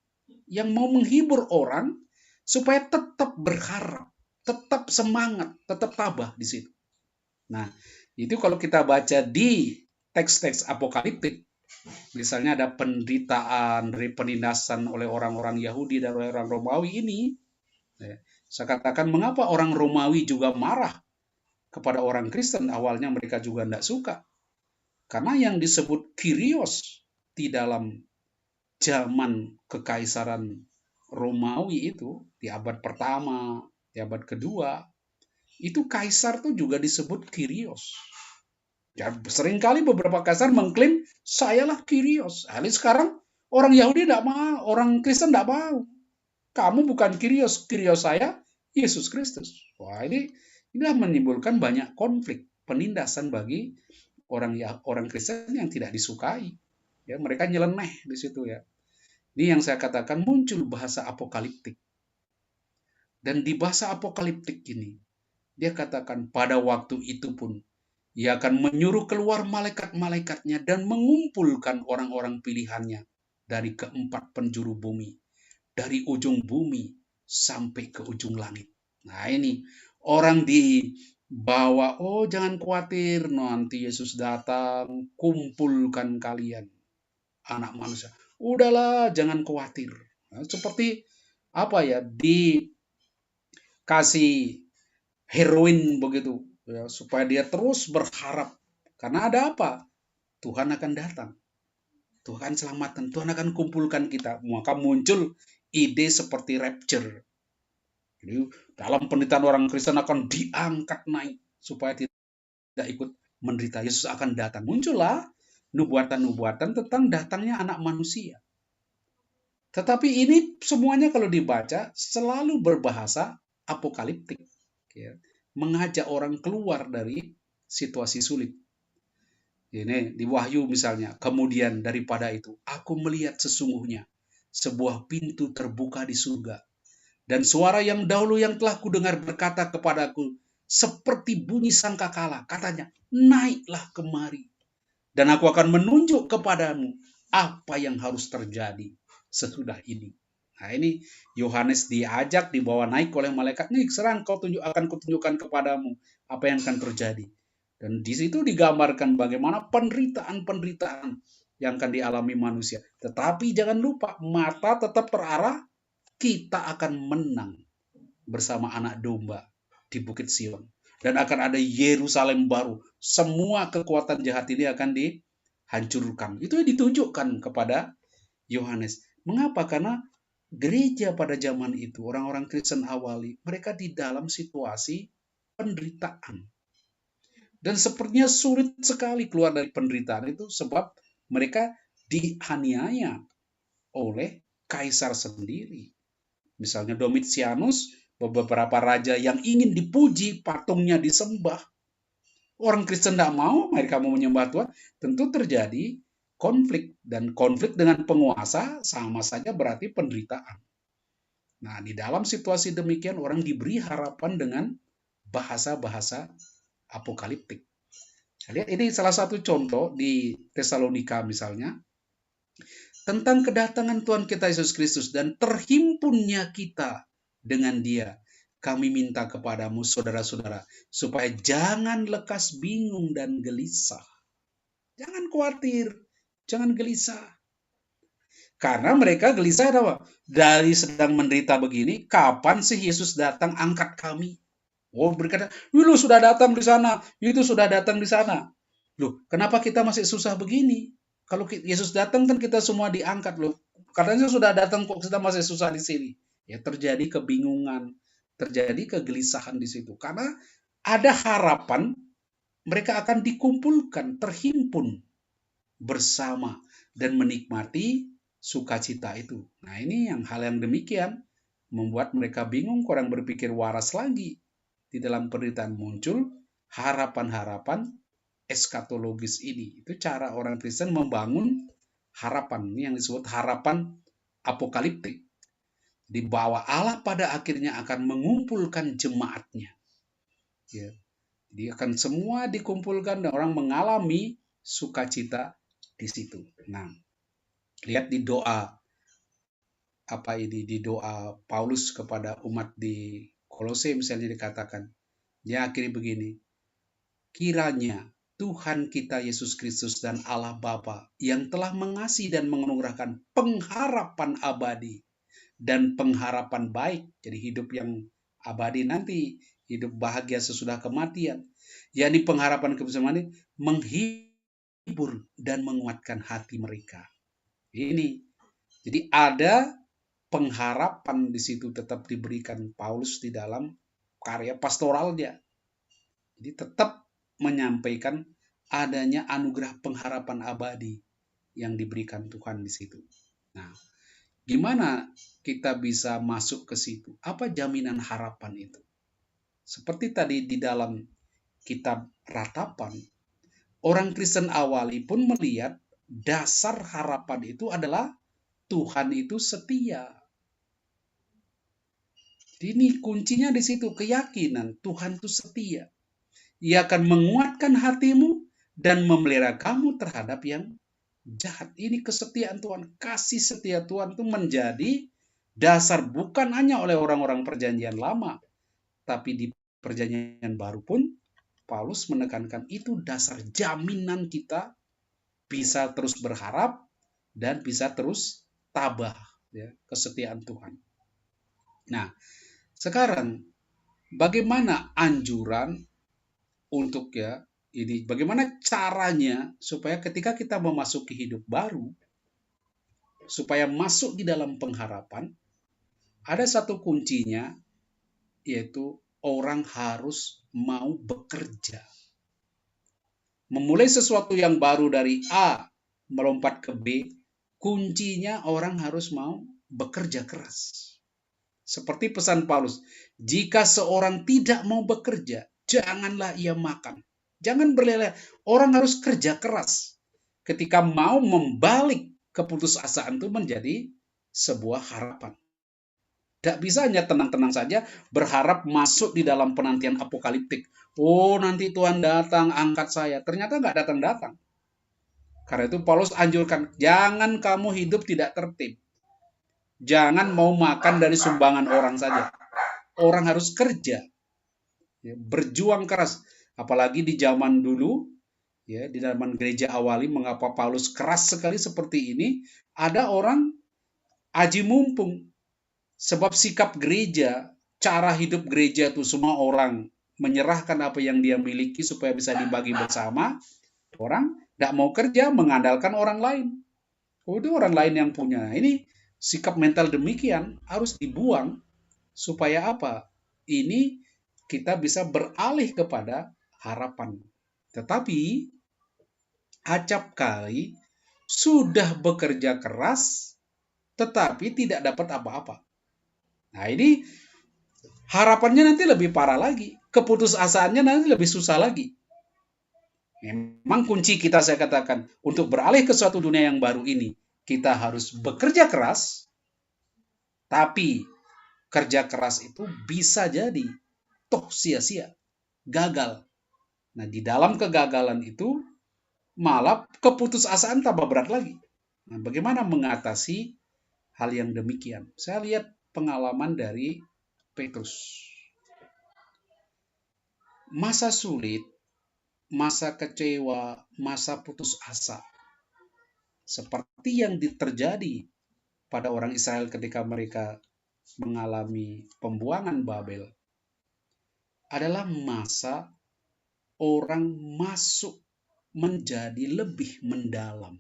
Yang mau menghibur orang supaya tetap berharap, tetap semangat, tetap tabah di situ. Nah, itu kalau kita baca di teks-teks apokaliptik, misalnya ada penderitaan, penindasan oleh orang-orang Yahudi dan oleh orang Romawi ini, saya katakan mengapa orang Romawi juga marah kepada orang Kristen, awalnya mereka juga tidak suka. Karena yang disebut Kyrios di dalam zaman kekaisaran Romawi itu, di abad pertama, di abad kedua, itu kaisar tuh juga disebut Kyrios. Ya, seringkali beberapa kaisar mengklaim, sayalah Kyrios. Sekarang orang Yahudi tidak mau, orang Kristen tidak mau. Kamu bukan Kyrios, Kyrios saya Yesus Kristus. Wah, inilah menimbulkan banyak konflik, penindasan bagi orang Kristen yang tidak disukai. Ya, mereka nyeleneh di situ ya. Ini yang saya katakan muncul bahasa apokaliptik. Dan di bahasa apokaliptik ini, dia katakan pada waktu itu pun, ia akan menyuruh keluar malaikat-malaikatnya dan mengumpulkan orang-orang pilihannya dari keempat penjuru bumi, dari ujung bumi sampai ke ujung langit. Nah ini, orang dibawa, oh jangan khawatir, nanti Yesus datang, kumpulkan kalian, anak manusia. Udahlah, jangan khawatir. Nah, seperti apa ya, dikasih heroin begitu ya, supaya dia terus berharap, karena ada apa? Tuhan akan datang, Tuhan selamatkan, Tuhan akan kumpulkan kita. Maka muncul ide seperti rapture Jadi dalam penderitaan orang Kristen akan diangkat naik supaya tidak ikut menderita. Yesus akan datang. Muncullah nubuatan-nubuatan tentang datangnya anak manusia. Tetapi ini semuanya kalau dibaca selalu berbahasa apokaliptik. Ya. Mengajak orang keluar dari situasi sulit. Ini di Wahyu misalnya. Kemudian daripada itu, aku melihat sesungguhnya sebuah pintu terbuka di surga. Dan suara yang dahulu yang telah kudengar berkata kepadaku, seperti bunyi sangkakala. Katanya, naiklah kemari. Dan aku akan menunjuk kepadamu apa yang harus terjadi sesudah ini. Nah ini Yohanes diajak, dibawa naik oleh malaikat. Nih serang akan kutunjukkan kepadamu apa yang akan terjadi. Dan di situ digambarkan bagaimana penderitaan-penderitaan yang akan dialami manusia. Tetapi jangan lupa, mata tetap terarah, kita akan menang bersama anak domba di Bukit Sion. Dan akan ada Yerusalem baru. Semua kekuatan jahat ini akan dihancurkan. Itu yang ditunjukkan kepada Yohanes. Mengapa? Karena gereja pada zaman itu, orang-orang Kristen awali, mereka di dalam situasi penderitaan. Dan sepertinya sulit sekali keluar dari penderitaan itu sebab mereka dianiaya oleh kaisar sendiri. Misalnya Domitianus, beberapa raja yang ingin dipuji, patungnya disembah. Orang Kristen tidak mau, mereka mau menyembah Tuhan, tentu terjadi konflik. Dan konflik dengan penguasa sama saja berarti penderitaan. Nah, di dalam situasi demikian orang diberi harapan dengan bahasa-bahasa apokaliptik. Lihat ini salah satu contoh di Tesalonika misalnya, tentang kedatangan Tuhan kita Yesus Kristus dan terhimpunnya kita dengan Dia. Kami minta kepadamu saudara-saudara, supaya jangan lekas bingung dan gelisah. Jangan khawatir, jangan gelisah. Karena mereka gelisah apa? Dari sedang menderita begini, kapan sih Yesus datang angkat kami? Oh, berkata, lu sudah datang di sana, itu sudah datang di sana. Loh, kenapa kita masih susah begini? Kalau Yesus datang kan kita semua diangkat loh. Katanya sudah datang kok kita masih susah di sini. Ya terjadi kebingungan, terjadi kegelisahan di situ. Karena ada harapan mereka akan dikumpulkan, terhimpun bersama dan menikmati sukacita itu. Nah, ini hal yang demikian membuat mereka bingung, kurang berpikir waras lagi. Di dalam penderitaan muncul harapan-harapan eskatologis ini. Itu cara orang Kristen membangun harapan. Ini yang disebut harapan apokaliptik. Di bawah Allah pada akhirnya akan mengumpulkan jemaatnya. Ya. Jadi akan semua dikumpulkan dan orang mengalami sukacita di situ. Nah, lihat di doa di doa Paulus kepada umat di Kolose misalnya dikatakan, dia akhiri begini, kiranya Tuhan kita Yesus Kristus dan Allah Bapa yang telah mengasihi dan menganugerahkan pengharapan abadi dan pengharapan baik, jadi hidup yang abadi nanti, hidup bahagia sesudah kematian, yakni pengharapan kebersamaan ini, menghibur dan menguatkan hati mereka. Ini, jadi ada pengharapan di situ tetap diberikan Paulus di dalam karya pastoralnya. Jadi tetap menyampaikan adanya anugerah pengharapan abadi yang diberikan Tuhan di situ. Nah, gimana kita bisa masuk ke situ? Apa jaminan harapan itu? Seperti tadi di dalam kitab Ratapan, orang Kristen awali pun melihat dasar harapan itu adalah Tuhan itu setia. Ini kuncinya di situ, keyakinan Tuhan itu setia. Ia akan menguatkan hatimu dan memelihara kamu terhadap yang jahat. Ini kesetiaan Tuhan, kasih setia Tuhan itu menjadi dasar bukan hanya oleh orang-orang perjanjian lama, tapi di perjanjian baru pun Paulus menekankan itu dasar jaminan kita bisa terus berharap dan bisa terus tabah, ya, kesetiaan Tuhan. Nah, sekarang bagaimana anjuran untuk bagaimana caranya supaya ketika kita memasuki hidup baru, supaya masuk di dalam pengharapan, ada satu kuncinya, yaitu orang harus mau bekerja. Memulai sesuatu yang baru dari A melompat ke B, kuncinya orang harus mau bekerja keras. Seperti pesan Paulus, jika seorang tidak mau bekerja, janganlah ia makan. Jangan berleleh, orang harus kerja keras. Ketika mau membalik keputusasaan itu menjadi sebuah harapan. Tidak bisa hanya tenang-tenang saja berharap masuk di dalam penantian apokaliptik. Oh, nanti Tuhan datang angkat saya. Ternyata nggak datang-datang. Karena itu Paulus anjurkan, jangan kamu hidup tidak tertib. Jangan mau makan dari sumbangan orang saja. Orang harus kerja, ya, berjuang keras. Apalagi di zaman dulu, ya, di zaman gereja awali, mengapa Paulus keras sekali seperti ini? Ada orang aji mumpung. Sebab sikap gereja, cara hidup gereja itu semua orang menyerahkan apa yang dia miliki supaya bisa dibagi bersama. Orang tidak mau kerja, mengandalkan orang lain. Oh, itu orang lain yang punya. Ini sikap mental demikian harus dibuang supaya apa? Ini kita bisa beralih kepada harapan. Tetapi acap kali sudah bekerja keras tetapi tidak dapat apa-apa. Nah, ini harapannya nanti lebih parah lagi. Keputusasaannya nanti lebih susah lagi. Memang kunci kita, saya katakan, untuk beralih ke suatu dunia yang baru ini, kita harus bekerja keras, tapi kerja keras itu bisa jadi toh sia-sia, gagal. Nah, di dalam kegagalan itu malah keputusasaan tambah berat lagi. Nah, bagaimana mengatasi hal yang demikian? Saya lihat pengalaman dari Petrus. Masa sulit, masa kecewa, masa putus asa. Seperti yang terjadi pada orang Israel ketika mereka mengalami pembuangan Babel. Adalah masa orang masuk menjadi lebih mendalam.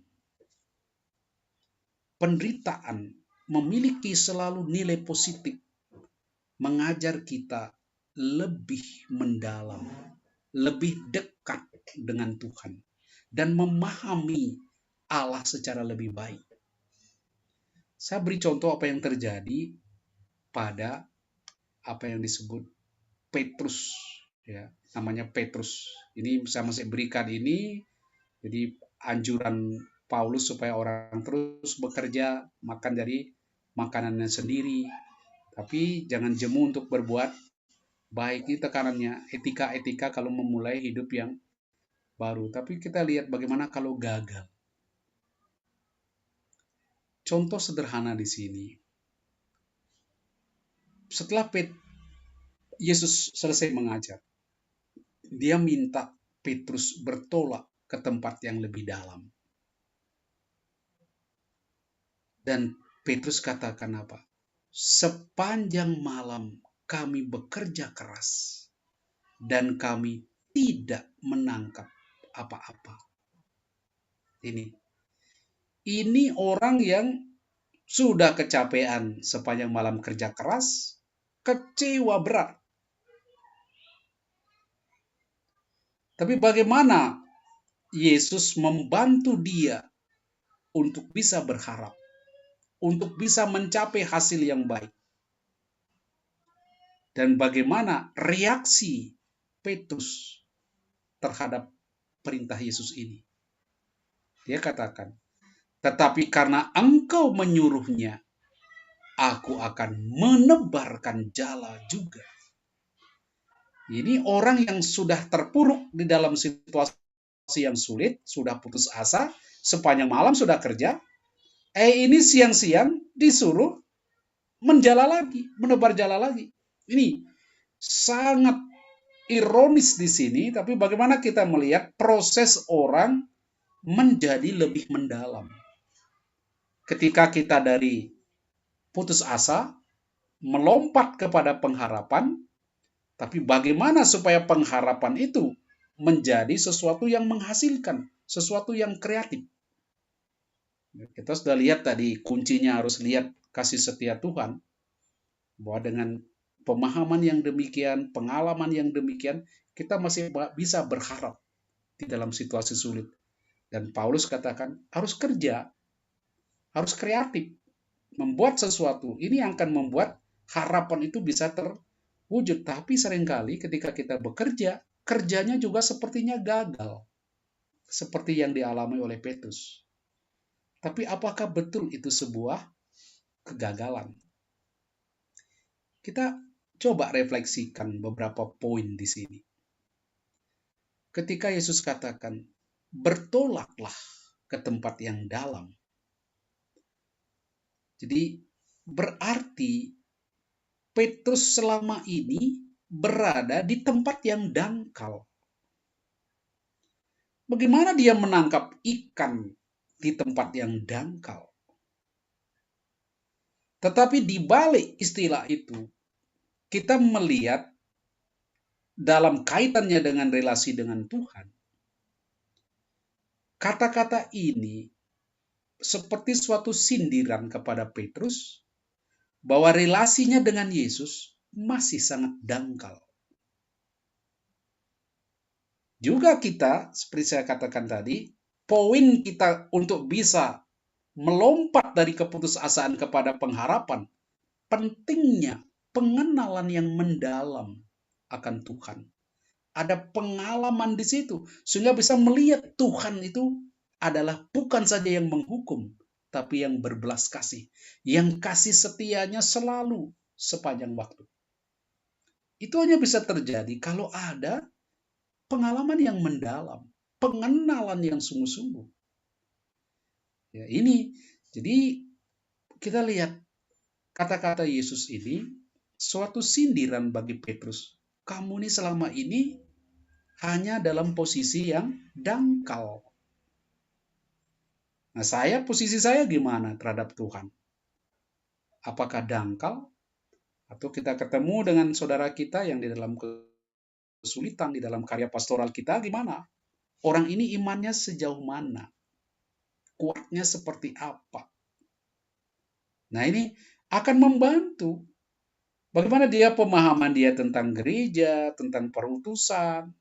Penderitaan memiliki selalu nilai positif. Mengajar kita lebih mendalam, lebih dekat dengan Tuhan, dan memahami Allah secara lebih baik. Saya beri contoh apa yang terjadi pada apa yang disebut Petrus, ya, namanya Petrus. Ini saya masih berikan ini, jadi anjuran Paulus supaya orang terus bekerja, makan dari makanannya sendiri, tapi jangan jemu untuk berbuat baik. Ini tekanannya, etika-etika kalau memulai hidup yang baru. Tapi kita lihat bagaimana kalau gagal. Contoh sederhana di sini. Setelah Yesus selesai mengajar, dia minta Petrus bertolak ke tempat yang lebih dalam. Dan Petrus katakan apa? Sepanjang malam kami bekerja keras dan kami tidak menangkap apa-apa. Ini orang yang sudah kecapean sepanjang malam kerja keras, kecewa berat. Tapi bagaimana Yesus membantu dia untuk bisa berharap, untuk bisa mencapai hasil yang baik. Dan bagaimana reaksi Petrus terhadap perintah Yesus ini? Dia katakan, tetapi karena engkau menyuruhnya, aku akan menebarkan jala juga. Ini orang yang sudah terpuruk di dalam situasi yang sulit, sudah putus asa, sepanjang malam sudah kerja, ini siang-siang disuruh menjala lagi, menebar jala lagi. Ini sangat ironis di sini, tapi bagaimana kita melihat proses orang menjadi lebih mendalam. Ketika kita dari putus asa, melompat kepada pengharapan, tapi bagaimana supaya pengharapan itu menjadi sesuatu yang menghasilkan, sesuatu yang kreatif. Kita sudah lihat tadi, kuncinya harus lihat kasih setia Tuhan, bahwa dengan pemahaman yang demikian, pengalaman yang demikian, kita masih bisa berharap di dalam situasi sulit. Dan Paulus katakan harus kerja, harus kreatif, membuat sesuatu. Ini yang akan membuat harapan itu bisa terwujud. Tapi seringkali ketika kita bekerja, kerjanya juga sepertinya gagal. Seperti yang dialami oleh Petrus. Tapi apakah betul itu sebuah kegagalan? Kita coba refleksikan beberapa poin di sini. Ketika Yesus katakan, bertolaklah ke tempat yang dalam. Jadi berarti Petrus selama ini berada di tempat yang dangkal. Bagaimana dia menangkap ikan di tempat yang dangkal? Tetapi di balik istilah itu, kita melihat dalam kaitannya dengan relasi dengan Tuhan, kata-kata ini seperti suatu sindiran kepada Petrus bahwa relasinya dengan Yesus masih sangat dangkal. Juga kita, seperti saya katakan tadi, poin kita untuk bisa melompat dari keputusasaan kepada pengharapan, pentingnya pengenalan yang mendalam akan Tuhan. Ada pengalaman di situ, sehingga bisa melihat Tuhan itu adalah bukan saja yang menghukum, tapi yang berbelas kasih, yang kasih setianya selalu sepanjang waktu. Itu hanya bisa terjadi kalau ada pengalaman yang mendalam, pengenalan yang sungguh-sungguh. Ya, ini, jadi kita lihat kata-kata Yesus ini suatu sindiran bagi Petrus. Kamu ini selama ini hanya dalam posisi yang dangkal. Nah, posisi saya gimana terhadap Tuhan? Apakah dangkal? Atau kita ketemu dengan saudara kita yang di dalam kesulitan, di dalam karya pastoral kita, gimana? Orang ini imannya sejauh mana? Kuatnya seperti apa? Nah, ini akan membantu. Bagaimana pemahaman dia tentang gereja, tentang perutusan,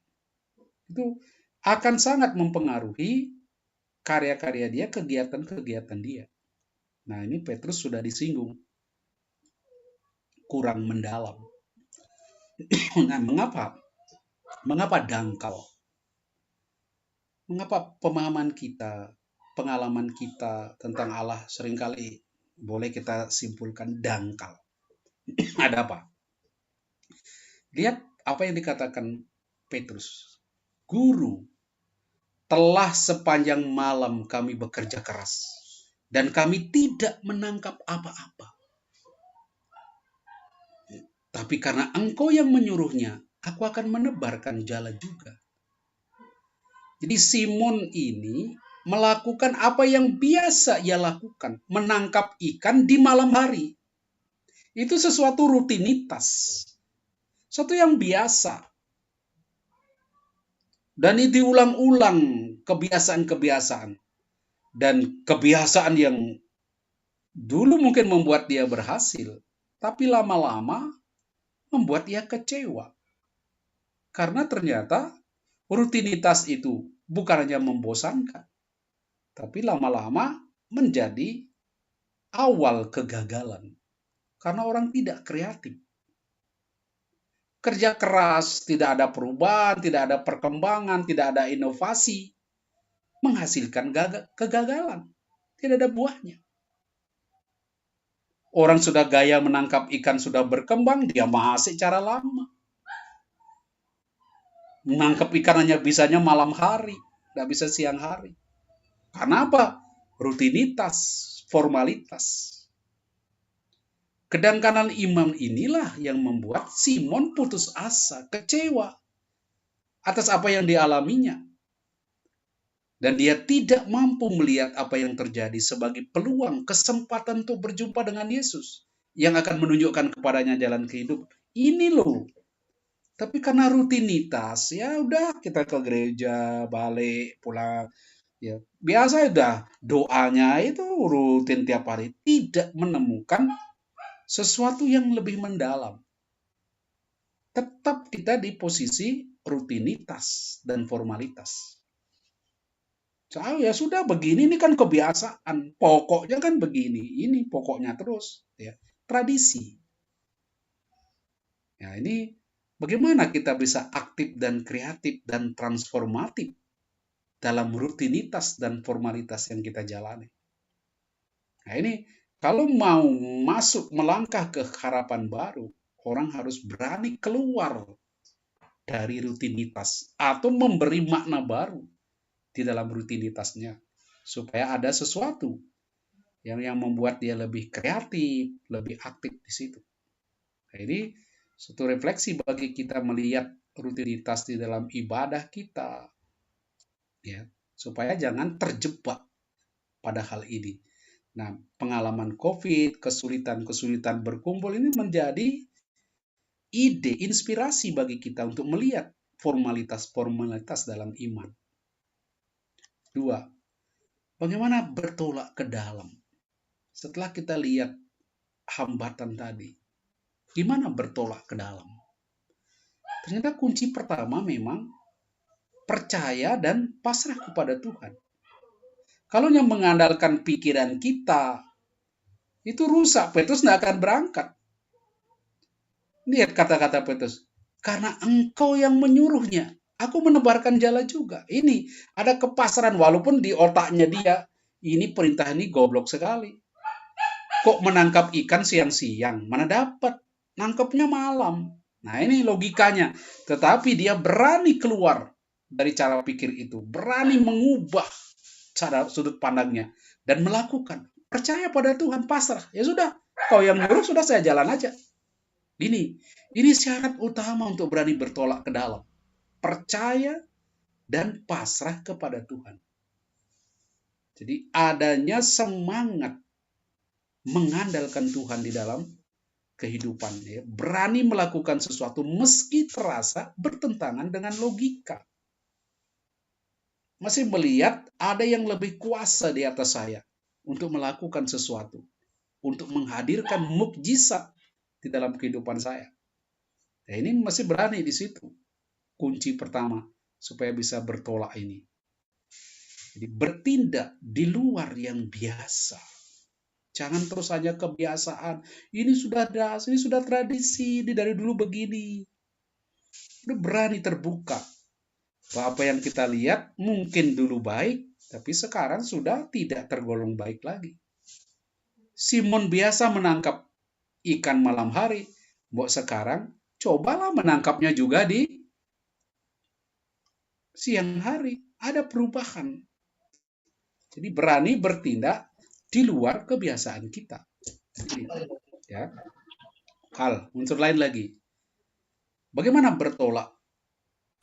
itu akan sangat mempengaruhi karya-karya dia, kegiatan-kegiatan dia. Nah, ini Petrus sudah disinggung. Kurang mendalam. Nah, mengapa? Mengapa dangkal? Mengapa pemahaman kita, pengalaman kita tentang Allah seringkali boleh kita simpulkan dangkal? Ada apa? Lihat apa yang dikatakan Petrus. Guru, telah sepanjang malam kami bekerja keras, dan kami tidak menangkap apa-apa. Tapi karena engkau yang menyuruhnya, aku akan menebarkan jala juga. Jadi Simon ini melakukan apa yang biasa ia lakukan, menangkap ikan di malam hari. Itu sesuatu rutinitas, sesuatu yang biasa. Dan ini diulang-ulang kebiasaan-kebiasaan. Dan kebiasaan yang dulu mungkin membuat dia berhasil, tapi lama-lama membuat dia kecewa. Karena ternyata rutinitas itu bukan hanya membosankan, tapi lama-lama menjadi awal kegagalan. Karena orang tidak kreatif. Kerja keras, tidak ada perubahan, tidak ada perkembangan, tidak ada inovasi, menghasilkan kegagalan. Tidak ada buahnya. Orang sudah gaya menangkap ikan sudah berkembang, dia masih cara lama. Menangkap ikan hanya bisanya malam hari, tidak bisa siang hari. Karena apa? Rutinitas, formalitas. Kedangkalan iman inilah yang membuat Simon putus asa, kecewa atas apa yang dialaminya. Dan dia tidak mampu melihat apa yang terjadi sebagai peluang, kesempatan untuk berjumpa dengan Yesus yang akan menunjukkan kepadanya jalan kehidupan. Ini loh. Tapi karena rutinitas, ya udah kita ke gereja, balik, pulang. Ya, biasa udah doanya itu rutin tiap hari, tidak menemukan sesuatu yang lebih mendalam. tetap kita di posisi rutinitas dan formalitas. Ya sudah begini, ini kan kebiasaan, pokoknya kan begini, ini pokoknya terus, ya, tradisi. Ya, ini bagaimana kita bisa aktif dan kreatif dan transformatif dalam rutinitas dan formalitas yang kita jalani. Nah, ini kalau mau masuk melangkah ke harapan baru, orang harus berani keluar dari rutinitas atau memberi makna baru di dalam rutinitasnya supaya ada sesuatu yang membuat dia lebih kreatif, lebih aktif di situ. Nah, ini suatu refleksi bagi kita melihat rutinitas di dalam ibadah kita, ya, supaya jangan terjebak pada hal ini. Nah, pengalaman COVID, kesulitan-kesulitan berkumpul ini menjadi ide, inspirasi bagi kita untuk melihat formalitas-formalitas dalam iman. 2. Bagaimana bertolak ke dalam? Setelah kita lihat hambatan tadi, gimana bertolak ke dalam? Ternyata kunci pertama memang percaya dan pasrah kepada Tuhan. Kalau yang mengandalkan pikiran kita, itu rusak. Petrus tidak akan berangkat. Lihat kata-kata Petrus. Karena engkau yang menyuruhnya, aku menebarkan jala juga. Ini ada kepasrahan, walaupun di otaknya dia, ini perintah ini goblok sekali. Kok menangkap ikan siang-siang? Mana dapat? Nangkepnya malam. Nah, ini logikanya. Tetapi dia berani keluar dari cara pikir itu. Berani mengubah cara sudut pandangnya. Dan melakukan. Percaya pada Tuhan, pasrah. Ya sudah, kau yang nyuruh, sudah saya jalan aja. Ini syarat utama untuk berani bertolak ke dalam. Percaya dan pasrah kepada Tuhan. Jadi adanya semangat mengandalkan Tuhan di dalam kehidupan. Ya. Berani melakukan sesuatu meski terasa bertentangan dengan logika. Masih melihat ada yang lebih kuasa di atas saya untuk melakukan sesuatu. Untuk menghadirkan mukjizat di dalam kehidupan saya. Nah, ini masih berani di situ. Kunci pertama supaya bisa bertolak ini. Jadi bertindak di luar yang biasa. Jangan terus hanya kebiasaan. Ini sudah das, ini sudah tradisi, ini dari dulu begini. Udah berani terbuka. Bahwa apa yang kita lihat mungkin dulu baik, tapi sekarang sudah tidak tergolong baik lagi. Simon biasa menangkap ikan malam hari, buat sekarang cobalah menangkapnya juga di siang hari. Ada perubahan. Jadi berani bertindak di luar kebiasaan kita. Ya. Unsur lain lagi. Bagaimana bertolak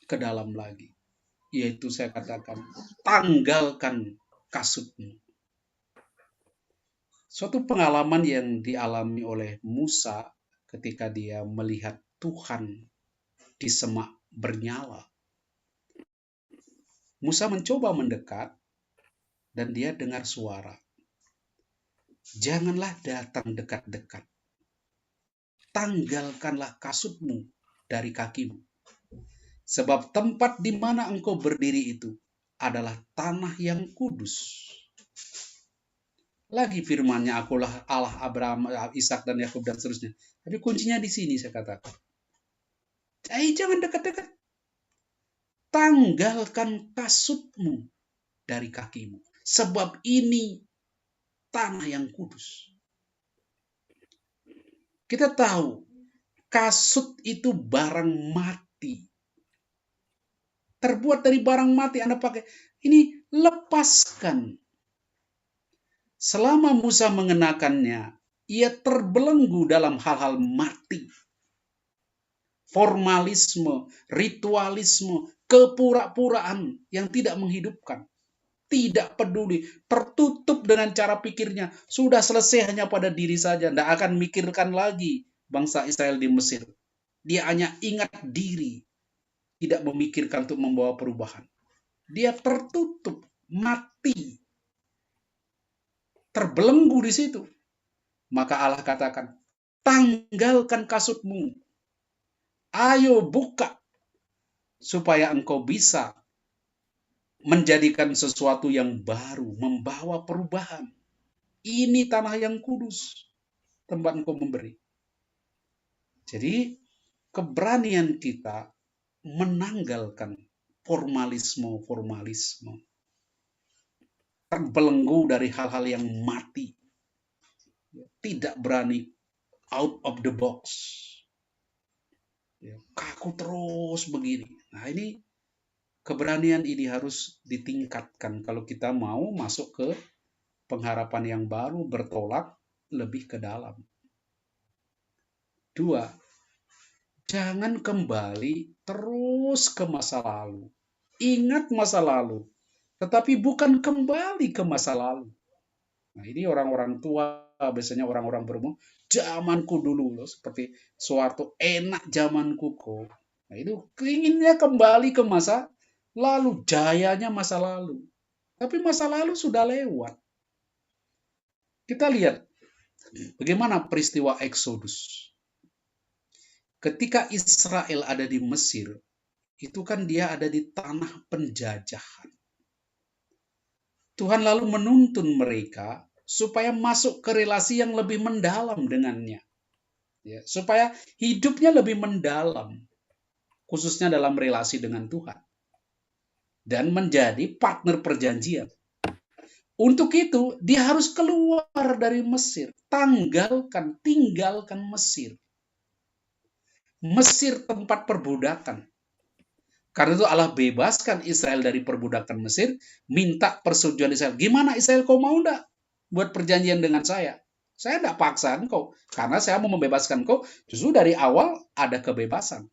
ke dalam lagi? Yaitu saya katakan, tanggalkan kasutmu. Suatu pengalaman yang dialami oleh Musa ketika dia melihat Tuhan di semak bernyala. Musa mencoba mendekat dan dia dengar suara. Janganlah datang dekat-dekat. Tanggalkanlah kasutmu dari kakimu. Sebab tempat di mana engkau berdiri itu adalah tanah yang kudus. Lagi firman-Nya, akulah Allah Abraham, Ishak dan Yakub dan seterusnya. Tapi kuncinya di sini saya katakan. Jangan dekat-dekat. Tanggalkan kasutmu dari kakimu. Sebab ini tanah yang kudus. Kita tahu kasut itu barang mati. Terbuat dari barang mati Anda pakai. Ini lepaskan. Selama Musa mengenakannya, ia terbelenggu dalam hal-hal mati. Formalisme, ritualisme, kepura-puraan yang tidak menghidupkan. Tidak peduli, tertutup dengan cara pikirnya. Sudah selesai hanya pada diri saja. Tidak akan mikirkan lagi bangsa Israel di Mesir. Dia hanya ingat diri. Tidak memikirkan untuk membawa perubahan. Dia tertutup, mati. Terbelenggu di situ. Maka Allah katakan, tanggalkan kasutmu. Ayo buka supaya engkau bisa menjadikan sesuatu yang baru, membawa perubahan. Ini tanah yang kudus, tempat engkau memberi. Jadi keberanian kita menanggalkan formalisme, terbelenggu dari hal-hal yang mati, tidak berani out of the box, kaku terus begini. Nah, ini keberanian ini harus ditingkatkan kalau kita mau masuk ke pengharapan yang baru, bertolak lebih ke dalam. 2, jangan kembali terus ke masa lalu. Ingat masa lalu, tetapi bukan kembali ke masa lalu. Nah, ini orang-orang tua, biasanya orang-orang berumur, zamanku dulu loh, seperti Soeharto, enak zamanku kok. Nah, itu keinginnya kembali ke masa lalu, jayanya masa lalu. Tapi masa lalu sudah lewat. Kita lihat bagaimana peristiwa Exodus. Ketika Israel ada di Mesir, itu kan dia ada di tanah penjajahan. Tuhan lalu menuntun mereka supaya masuk ke relasi yang lebih mendalam dengannya. Ya, supaya hidupnya lebih mendalam, khususnya dalam relasi dengan Tuhan. Dan menjadi partner perjanjian. Untuk itu, dia harus keluar dari Mesir. Tinggalkan Mesir. Mesir tempat perbudakan. Karena itu Allah bebaskan Israel dari perbudakan Mesir, minta persetujuan Israel. Gimana Israel, kau mau enggak buat perjanjian dengan saya? Saya enggak paksa engkau, karena saya mau membebaskan engkau. Justru dari awal ada kebebasan.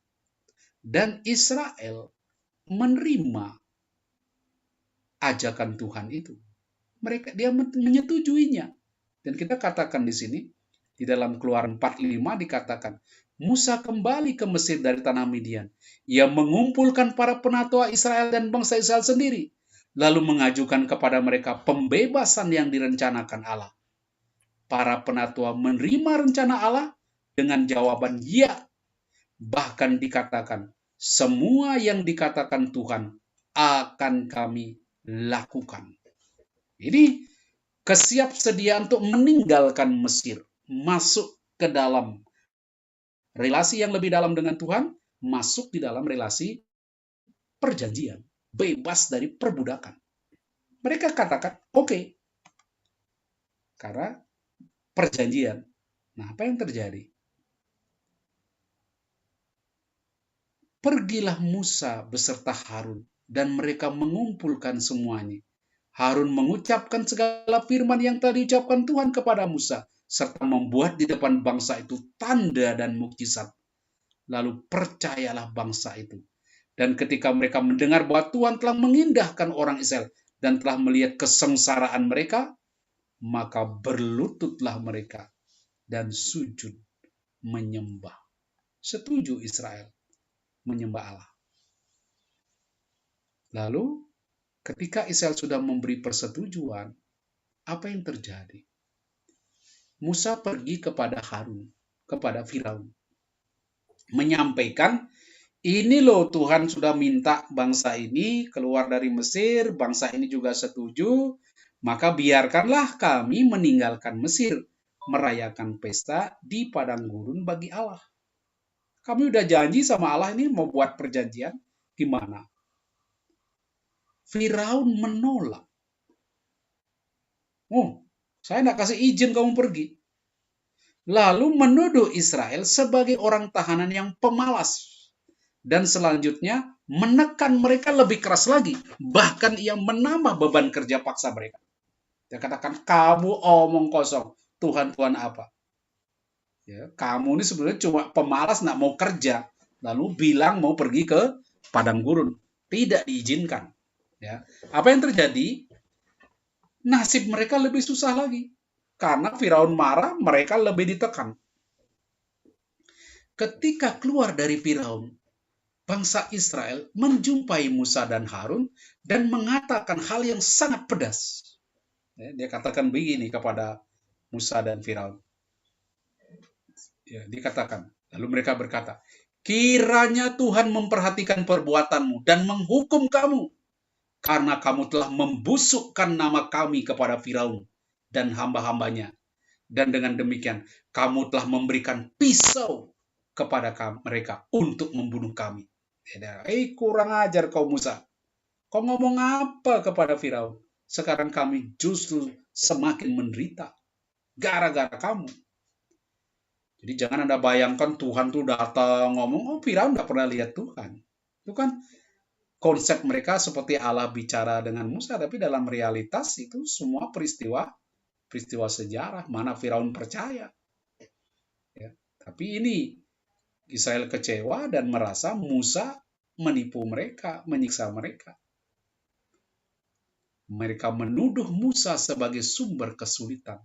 Dan Israel menerima ajakan Tuhan itu. Dia menyetujuinya. Dan kita katakan di sini, di dalam Keluaran 45 dikatakan, Musa kembali ke Mesir dari tanah Midian. Ia mengumpulkan para penatua Israel dan bangsa Israel sendiri, lalu mengajukan kepada mereka pembebasan yang direncanakan Allah. Para penatua menerima rencana Allah dengan jawaban ya. Bahkan dikatakan, semua yang dikatakan Tuhan akan kami lakukan. Ini kesiapsediaan untuk meninggalkan Mesir, masuk ke dalam relasi yang lebih dalam dengan Tuhan, masuk di dalam relasi perjanjian, bebas dari perbudakan. Mereka katakan, oke. Karena perjanjian. Nah, apa yang terjadi? Pergilah Musa beserta Harun, dan mereka mengumpulkan semuanya. Harun mengucapkan segala firman yang telah diucapkan Tuhan kepada Musa, serta membuat di depan bangsa itu tanda dan mukjizat. Lalu percayalah bangsa itu. Dan ketika mereka mendengar bahwa Tuhan telah mengindahkan orang Israel dan telah melihat kesengsaraan mereka, maka berlututlah mereka dan sujud menyembah. Setuju Israel menyembah Allah. Lalu ketika Israel sudah memberi persetujuan, apa yang terjadi? Musa pergi kepada Harun, kepada Firaun, menyampaikan, ini loh Tuhan sudah minta bangsa ini keluar dari Mesir, bangsa ini juga setuju, maka biarkanlah kami meninggalkan Mesir, merayakan pesta di padang gurun bagi Allah. Kami udah janji sama Allah ini mau buat perjanjian, gimana? Firaun menolak. Oh, saya tidak kasih izin kamu pergi. Lalu menuduh Israel sebagai orang tahanan yang pemalas. Dan selanjutnya menekan mereka lebih keras lagi. Bahkan ia menambah beban kerja paksa mereka. Dia katakan, kamu omong kosong. Tuhan apa? Ya, kamu ini sebenarnya cuma pemalas, nggak mau kerja. Lalu bilang mau pergi ke padang gurun. Tidak diizinkan. Ya. Apa yang terjadi? Nasib mereka lebih susah lagi. Karena Firaun marah, mereka lebih ditekan. Ketika keluar dari Firaun, bangsa Israel menjumpai Musa dan Harun dan mengatakan hal yang sangat pedas. Dia katakan begini kepada Musa dan Firaun. Dia katakan, lalu mereka berkata, kiranya Tuhan memperhatikan perbuatanmu dan menghukum kamu, karena kamu telah membusukkan nama kami kepada Firaun dan hamba-hambanya. Dan dengan demikian, kamu telah memberikan pisau kepada mereka untuk membunuh kami. Kurang ajar kau Musa. Kau ngomong apa kepada Firaun? Sekarang kami justru semakin menderita gara-gara kamu. Jadi jangan Anda bayangkan Tuhan tuh datang ngomong, oh Firaun nggak pernah lihat Tuhan. Itu kan konsep mereka seperti Allah bicara dengan Musa, tapi dalam realitas itu semua peristiwa sejarah, mana Firaun percaya. Ya. Tapi ini Israel kecewa dan merasa Musa menipu mereka, menyiksa mereka. Mereka menuduh Musa sebagai sumber kesulitan.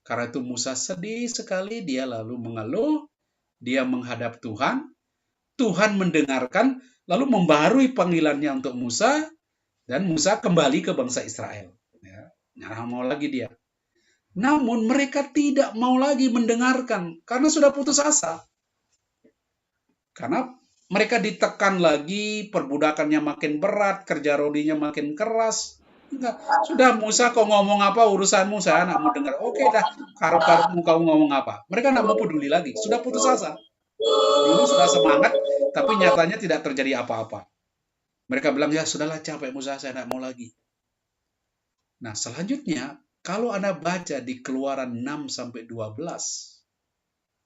Karena itu Musa sedih sekali, dia lalu mengeluh, dia menghadap Tuhan, Tuhan mendengarkan, lalu membarui panggilannya untuk Musa, dan Musa kembali ke bangsa Israel. Ya, nyarah mau lagi dia. Namun mereka tidak mau lagi mendengarkan karena sudah putus asa. Karena mereka ditekan lagi, perbudakannya makin berat, kerja rodinya makin keras. Enggak. Sudah Musa kau ngomong apa urusanmu, saya nak mau dengar. Oke dah, karep-karepmu kau ngomong apa. Mereka tidak mau peduli lagi, sudah putus asa. Dulu sudah semangat, tapi nyatanya tidak terjadi apa-apa. Mereka bilang, ya sudahlah capek Musa, saya tidak mau lagi. Nah selanjutnya, kalau Anda baca di Keluaran 6-12,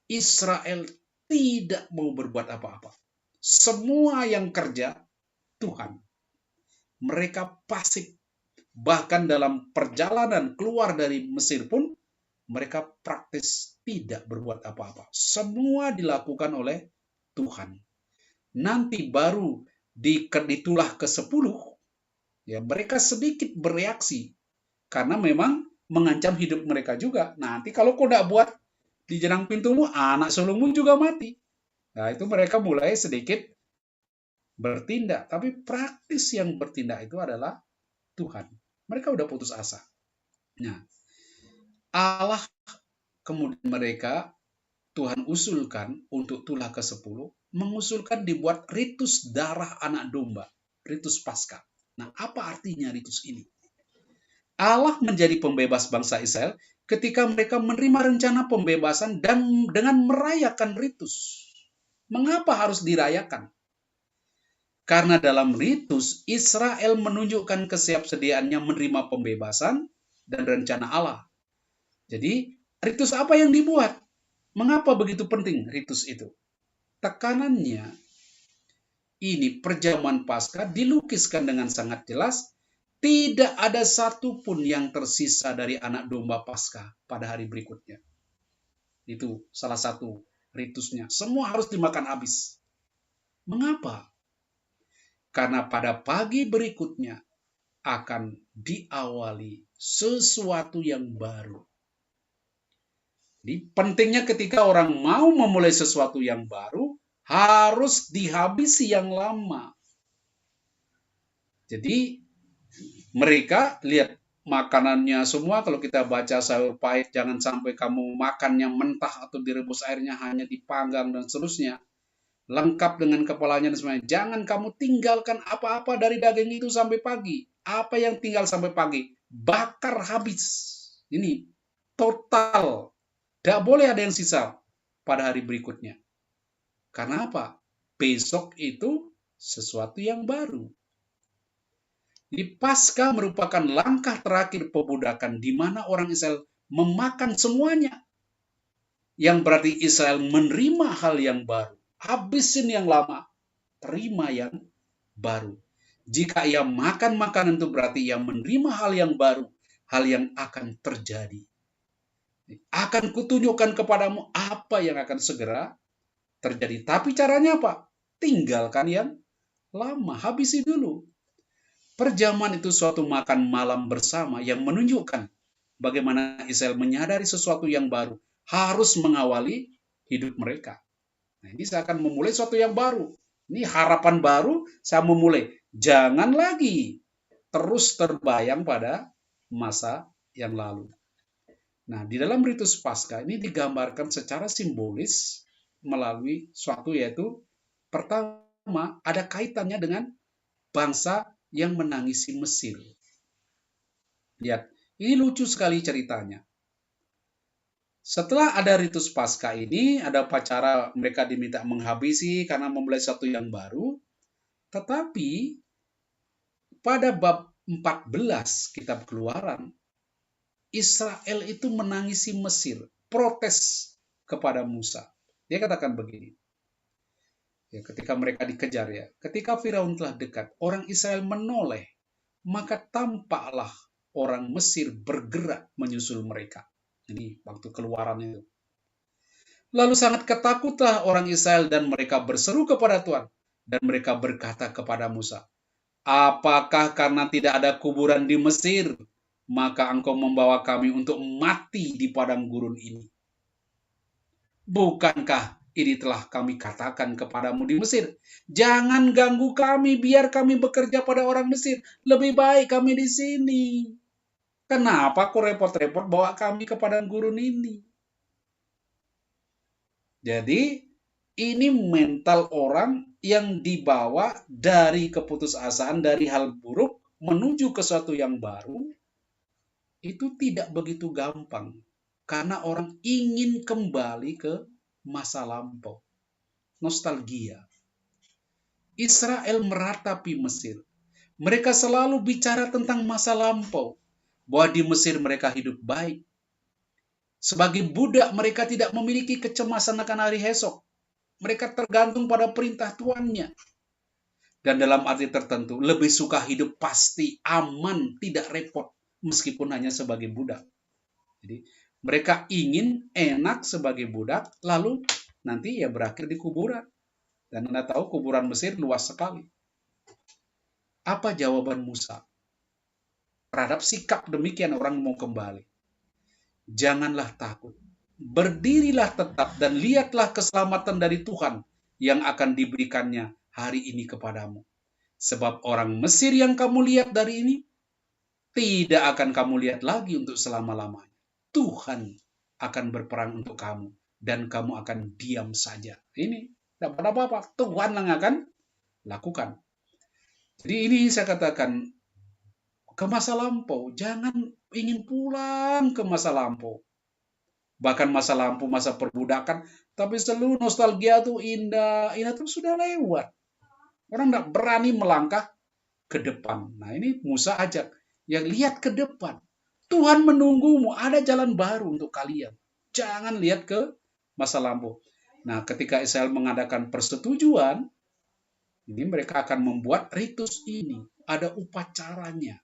Israel tidak mau berbuat apa-apa. Semua yang kerja, Tuhan. Mereka pasif. Bahkan dalam perjalanan keluar dari Mesir pun, mereka praktis tidak berbuat apa-apa. Semua dilakukan oleh Tuhan. Nanti baru di tulah ke-10, ya mereka sedikit bereaksi. Karena memang mengancam hidup mereka juga. Nanti kalau kau tidak buat di jenang pintumu, anak sulungmu juga mati. Nah itu mereka mulai sedikit bertindak. Tapi praktis yang bertindak itu adalah Tuhan. Mereka udah putus asa. Nah, Allah kemudian mereka, Tuhan usulkan untuk tulah ke-10, mengusulkan dibuat ritus darah anak domba. Ritus Paskah. Nah, apa artinya ritus ini? Allah menjadi pembebas bangsa Israel ketika mereka menerima rencana pembebasan dan dengan merayakan ritus. Mengapa harus dirayakan? Karena dalam ritus, Israel menunjukkan kesiapsediaannya menerima pembebasan dan rencana Allah. Jadi, ritus apa yang dibuat? Mengapa begitu penting ritus itu? Tekanannya, ini perjamuan Paskah dilukiskan dengan sangat jelas. Tidak ada satupun yang tersisa dari anak domba Paskah pada hari berikutnya. Itu salah satu ritusnya. Semua harus dimakan habis. Mengapa? Karena pada pagi berikutnya akan diawali sesuatu yang baru. Jadi pentingnya ketika orang mau memulai sesuatu yang baru, harus dihabisi yang lama. Jadi mereka lihat makanannya semua, kalau kita baca sayur pahit, jangan sampai kamu makan yang mentah atau direbus airnya, hanya dipanggang dan seterusnya. Lengkap dengan kepalanya dan semuanya. Jangan kamu tinggalkan apa-apa dari daging itu sampai pagi. Apa yang tinggal sampai pagi, bakar habis. Ini total. Tidak boleh ada yang sisa pada hari berikutnya. Karena apa? Besok itu sesuatu yang baru. Jadi Paskah merupakan langkah terakhir perbudakan di mana orang Israel memakan semuanya. Yang berarti Israel menerima hal yang baru. Habisin yang lama, terima yang baru. Jika ia makan makanan itu berarti ia menerima hal yang baru, hal yang akan terjadi. Akan kutunjukkan kepadamu apa yang akan segera terjadi. Tapi caranya apa? Tinggalkan yang lama, habisi dulu. Perjamuan itu suatu makan malam bersama yang menunjukkan bagaimana Israel menyadari sesuatu yang baru harus mengawali hidup mereka. Nah, ini saya akan memulai sesuatu yang baru. Ini harapan baru, saya memulai. Jangan lagi terus terbayang pada masa yang lalu. Nah, di dalam ritus Paskah ini digambarkan secara simbolis melalui suatu yaitu Pertama, ada kaitannya dengan bangsa yang menangisi Mesir. Lihat, ini lucu sekali ceritanya. Setelah ada ritus Paskah ini, ada upacara mereka diminta menghabisi karena memulai satu yang baru. Tetapi pada bab 14 kitab Keluaran, Israel itu menangisi Mesir, protes kepada Musa. Dia katakan begini, ya, ketika mereka dikejar, ya, ketika Firaun telah dekat, orang Israel menoleh, maka tampaklah orang Mesir bergerak menyusul mereka. Ini waktu Keluaran itu. Lalu sangat ketakutlah orang Israel dan mereka berseru kepada Tuhan. Dan mereka berkata kepada Musa, apakah karena tidak ada kuburan di Mesir, maka engkau membawa kami untuk mati di padang gurun ini? Bukankah ini telah kami katakan kepadamu di Mesir? Jangan ganggu kami, biar kami bekerja pada orang Mesir. Lebih baik kami di sini. Kenapa kau repot-repot bawa kami ke padang gurun ini? Jadi, ini mental orang yang dibawa dari keputusasaan, dari hal buruk menuju ke sesuatu yang baru, itu tidak begitu gampang. Karena orang ingin kembali ke masa lampau. Nostalgia. Israel meratapi Mesir. Mereka selalu bicara tentang masa lampau. Bahwa di Mesir mereka hidup baik. Sebagai budak mereka tidak memiliki kecemasan akan hari esok. Mereka tergantung pada perintah tuannya. Dan dalam arti tertentu, lebih suka hidup pasti, aman, tidak repot, meskipun hanya sebagai budak. Jadi, mereka ingin enak sebagai budak, lalu nanti ya berakhir di kuburan. Dan Anda tahu kuburan Mesir luas sekali. Apa jawaban Musa terhadap sikap demikian orang mau kembali? Janganlah takut. Berdirilah tetap dan lihatlah keselamatan dari Tuhan yang akan diberikannya hari ini kepadamu. Sebab orang Mesir yang kamu lihat dari ini, tidak akan kamu lihat lagi untuk selama-lamanya. Tuhan akan berperang untuk kamu, dan kamu akan diam saja. Ini tidak ada apa-apa, Tuhan yang akan lakukan. Jadi ini saya katakan, ke masa lampau, jangan ingin pulang ke masa lampau. Bahkan masa lampau, masa perbudakan, tapi selalu nostalgia tuh indah, indah tuh sudah lewat. Orang tidak berani melangkah ke depan. Nah ini Musa ajak, yang lihat ke depan. Tuhan menunggumu, ada jalan baru untuk kalian. Jangan lihat ke masa lampau. Nah ketika Israel mengadakan persetujuan, ini mereka akan membuat ritus ini. Ada upacaranya.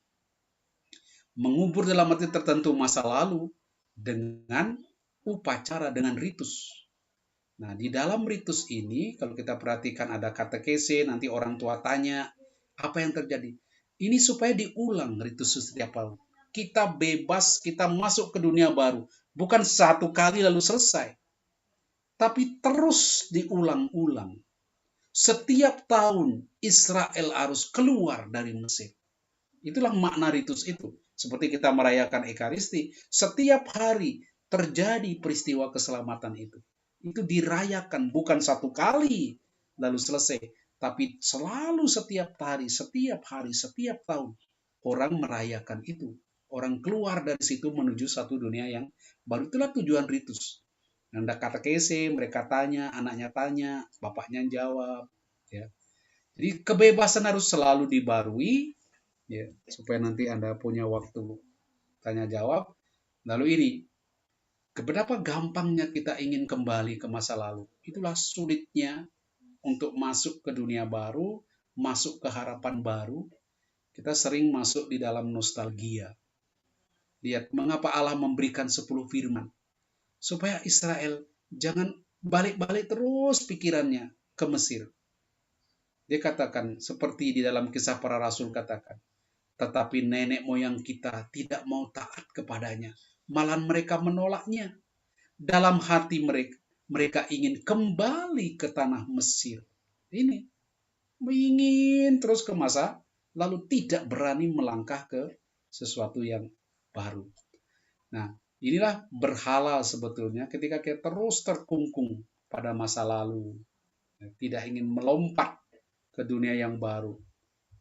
Mengubur dalam arti tertentu masa lalu dengan upacara, dengan ritus. Nah, di dalam ritus ini, kalau kita perhatikan ada katekese, nanti orang tua tanya, apa yang terjadi? Ini supaya diulang ritus setiap tahun. Kita bebas, kita masuk ke dunia baru. Bukan satu kali lalu selesai. Tapi terus diulang-ulang. Setiap tahun Israel harus keluar dari Mesir. Itulah makna ritus itu. Seperti kita merayakan Ekaristi, setiap hari terjadi peristiwa keselamatan itu. Itu dirayakan bukan satu kali lalu selesai, tapi selalu setiap hari, setiap tahun orang merayakan itu. Orang keluar dari situ menuju satu dunia yang baru. Itulah tujuan ritus. Anda katekese, mereka tanya, anaknya tanya, bapaknya jawab. Ya. Jadi kebebasan harus selalu dibarui, ya, supaya nanti Anda punya waktu tanya jawab. Lalu ini, keberapa gampangnya kita ingin kembali ke masa lalu. Itulah sulitnya untuk masuk ke dunia baru, masuk ke harapan baru. Kita sering masuk di dalam nostalgia. Lihat, mengapa Allah memberikan 10 firman. Supaya Israel jangan balik-balik terus pikirannya ke Mesir. Dia katakan, seperti di dalam Kisah Para Rasul katakan, tetapi nenek moyang kita tidak mau taat kepadanya. Malah mereka menolaknya. Dalam hati mereka ingin kembali ke tanah Mesir. Ini, ingin terus ke masa, lalu tidak berani melangkah ke sesuatu yang baru. Nah, inilah berhala sebetulnya ketika kita terus terkungkung pada masa lalu. tidak ingin melompat ke dunia yang baru.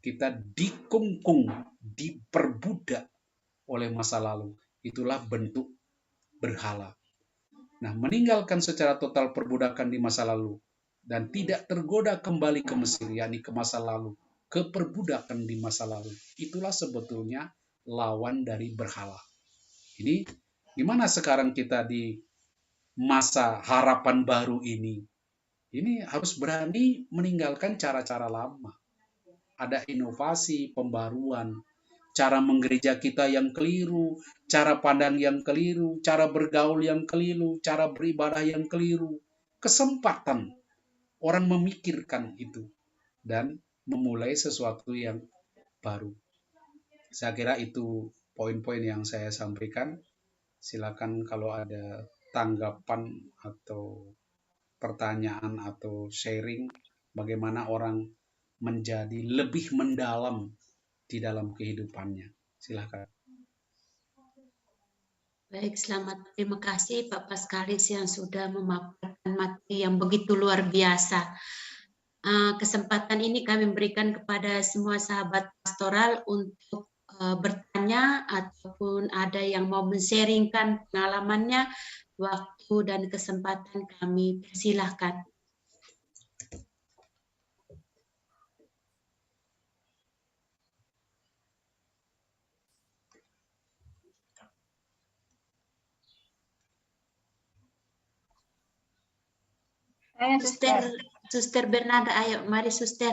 Kita dikungkung, diperbudak oleh masa lalu. Itulah bentuk berhala. Nah, meninggalkan secara total perbudakan di masa lalu dan tidak tergoda kembali ke Mesir, yakni ke masa lalu, ke perbudakan di masa lalu. Itulah sebetulnya lawan dari berhala. Ini gimana sekarang kita di masa harapan baru ini? Ini harus berani meninggalkan cara-cara lama. Ada inovasi, pembaruan, cara menggereja kita yang keliru, cara pandang yang keliru, cara bergaul yang keliru, cara beribadah yang keliru. Kesempatan orang memikirkan itu dan memulai sesuatu yang baru. Saya kira itu poin-poin yang saya sampaikan. Silakan kalau ada tanggapan atau pertanyaan atau sharing bagaimana orang menjadi lebih mendalam di dalam kehidupannya. Silakan. Baik, terima kasih Pak Paskalis yang sudah memaparkan materi yang begitu luar biasa. Kesempatan ini kami berikan kepada semua sahabat pastoral untuk bertanya ataupun ada yang mau men-sharingkan pengalamannya, waktu dan kesempatan kami persilahkan. Suster Bernarda, ayo, mari Suster.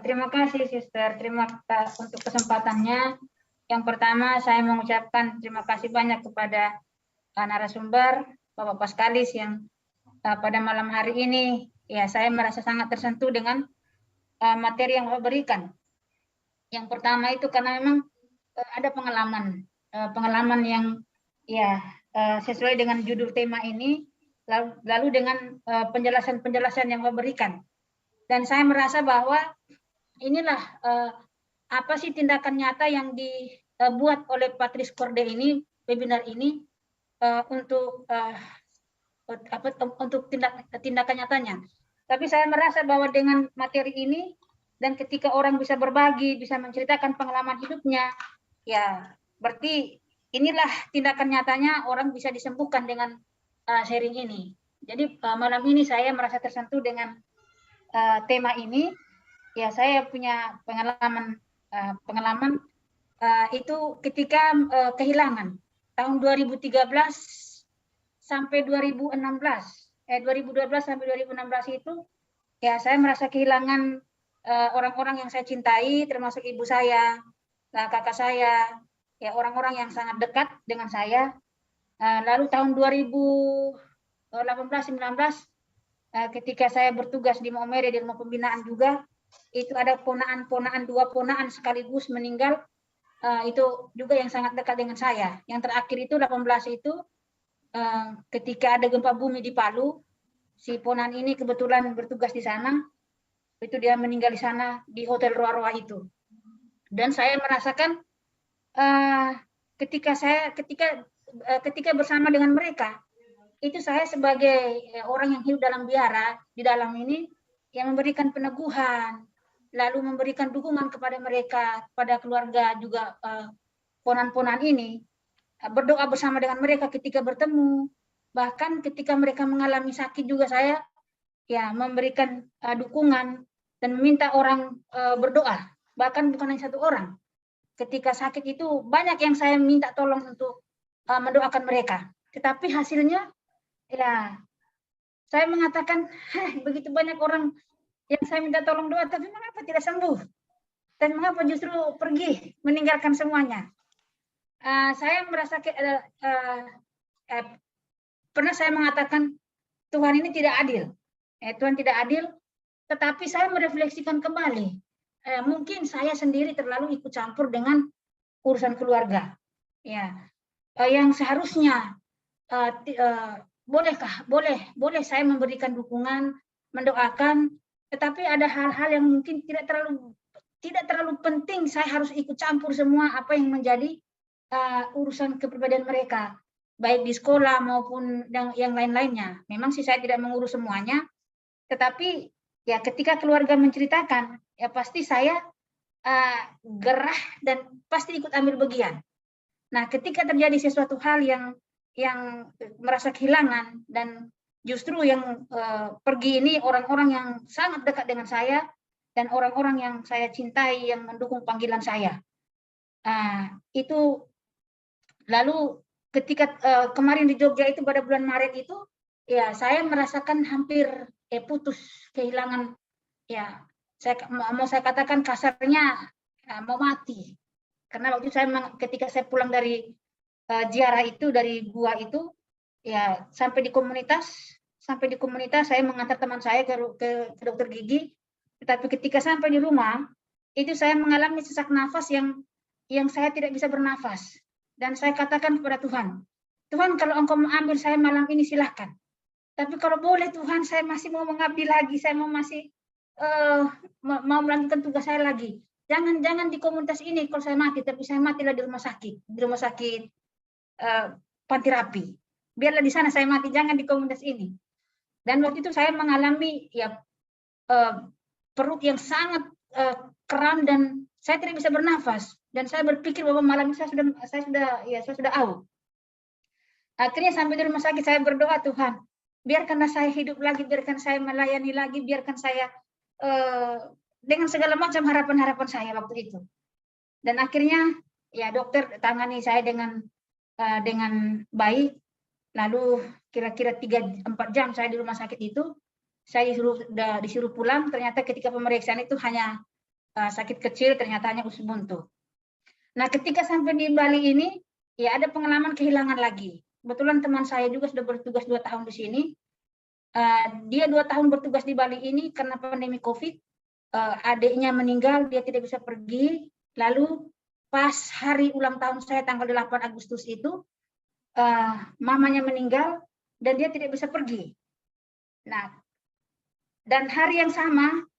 Terima kasih Suster, terima kasih untuk kesempatannya. Yang pertama saya mengucapkan terima kasih banyak kepada narasumber Bapak Paskalis yang pada malam hari ini ya saya merasa sangat tersentuh dengan materi yang Bapak berikan. Yang pertama itu karena memang ada pengalaman yang ya sesuai dengan judul tema ini, lalu dengan penjelasan-penjelasan yang Bapak berikan. Dan saya merasa bahwa inilah apa sih tindakan nyata yang dibuat oleh Patrice Corde ini, webinar ini untuk tindakan nyatanya. Tapi saya merasa bahwa dengan materi ini dan ketika orang bisa berbagi, bisa menceritakan pengalaman hidupnya, ya berarti inilah tindakan nyatanya orang bisa disembuhkan dengan sharing ini. Jadi malam ini saya merasa tersentuh dengan tema ini. Ya saya punya pengalaman itu ketika kehilangan tahun 2013 sampai 2016. 2012 sampai 2016 itu ya saya merasa kehilangan orang-orang yang saya cintai, termasuk ibu saya, kakak saya, ya orang-orang yang sangat dekat dengan saya. Lalu tahun 2018-19 ketika saya bertugas di Maumere di rumah pembinaan juga, itu ada ponaan-ponaan, 2 ponaan sekaligus meninggal, itu juga yang sangat dekat dengan saya. Yang terakhir itu 18 itu ketika ada gempa bumi di Palu, si ponaan ini kebetulan bertugas di sana, itu dia meninggal di sana di Hotel Roa-Roa itu. Dan saya merasakan ketika bersama dengan mereka, itu saya sebagai orang yang hidup dalam biara di dalam ini yang memberikan peneguhan, lalu memberikan dukungan kepada mereka, pada keluarga juga ponan-ponan ini, berdoa bersama dengan mereka ketika bertemu, bahkan ketika mereka mengalami sakit juga saya ya memberikan dukungan dan meminta orang berdoa, bahkan bukan hanya 1 orang. Ketika sakit itu banyak yang saya minta tolong untuk mendoakan mereka, tetapi hasilnya ya saya mengatakan, begitu banyak orang yang saya minta tolong doa, tapi mengapa tidak sembuh? Dan mengapa justru pergi meninggalkan semuanya? Saya merasa pernah saya mengatakan Tuhan ini tidak adil. Tuhan tidak adil, tetapi saya merefleksikan kembali. Mungkin saya sendiri terlalu ikut campur dengan urusan keluarga. Ya, yang seharusnya boleh saya memberikan dukungan, mendoakan, tetapi ada hal-hal yang mungkin tidak terlalu penting saya harus ikut campur semua apa yang menjadi urusan kepribadian mereka. baik di sekolah maupun yang lain-lainnya. Memang sih saya tidak mengurus semuanya, tetapi ya ketika keluarga menceritakan, ya pasti saya gerah dan pasti ikut ambil bagian. Nah, ketika terjadi sesuatu hal yang merasa kehilangan dan justru yang pergi ini orang-orang yang sangat dekat dengan saya dan orang-orang yang saya cintai yang mendukung panggilan saya. Itu lalu ketika kemarin di Jogja itu pada bulan Maret itu, ya saya merasakan hampir putus, kehilangan, ya mau saya katakan kasarnya mau mati. Karena waktu ketika saya pulang dari ziarah itu, dari gua itu, ya sampai di komunitas saya mengantar teman saya ke dokter gigi. Tetapi ketika sampai di rumah itu saya mengalami sesak nafas yang saya tidak bisa bernafas. Dan saya katakan kepada Tuhan, Tuhan kalau Engkau mau ambil saya malam ini silahkan. Tapi kalau boleh Tuhan, saya masih mau mengabdi lagi, saya masih mau melanjutkan tugas saya lagi. Jangan di komunitas ini kalau saya mati, tapi saya matilah di rumah sakit Panti Rapi. Biarlah di sana saya mati, jangan di komunitas ini. Dan waktu itu saya mengalami ya perut yang sangat kram dan saya tidak bisa bernafas. Dan saya berpikir bahwa malam ini saya sudah out. Akhirnya sampai di rumah sakit saya berdoa, Tuhan, biarkanlah saya hidup lagi, biarkan saya melayani lagi, biarkan saya dengan segala macam harapan-harapan saya waktu itu. Dan akhirnya ya dokter tangani saya dengan baik. Lalu kira-kira 3-4 jam saya di rumah sakit itu, saya disuruh pulang. Ternyata ketika pemeriksaan itu hanya sakit kecil, ternyata hanya usus buntu. Nah, ketika sampai di Bali ini, ya ada pengalaman kehilangan lagi. Kebetulan teman saya juga sudah bertugas 2 tahun di sini. Dia 2 tahun bertugas di Bali ini karena pandemi COVID. Adiknya meninggal, dia tidak bisa pergi. Lalu pas hari ulang tahun saya tanggal 8 Agustus itu, mamanya meninggal dan dia tidak bisa pergi. Nah, dan hari yang sama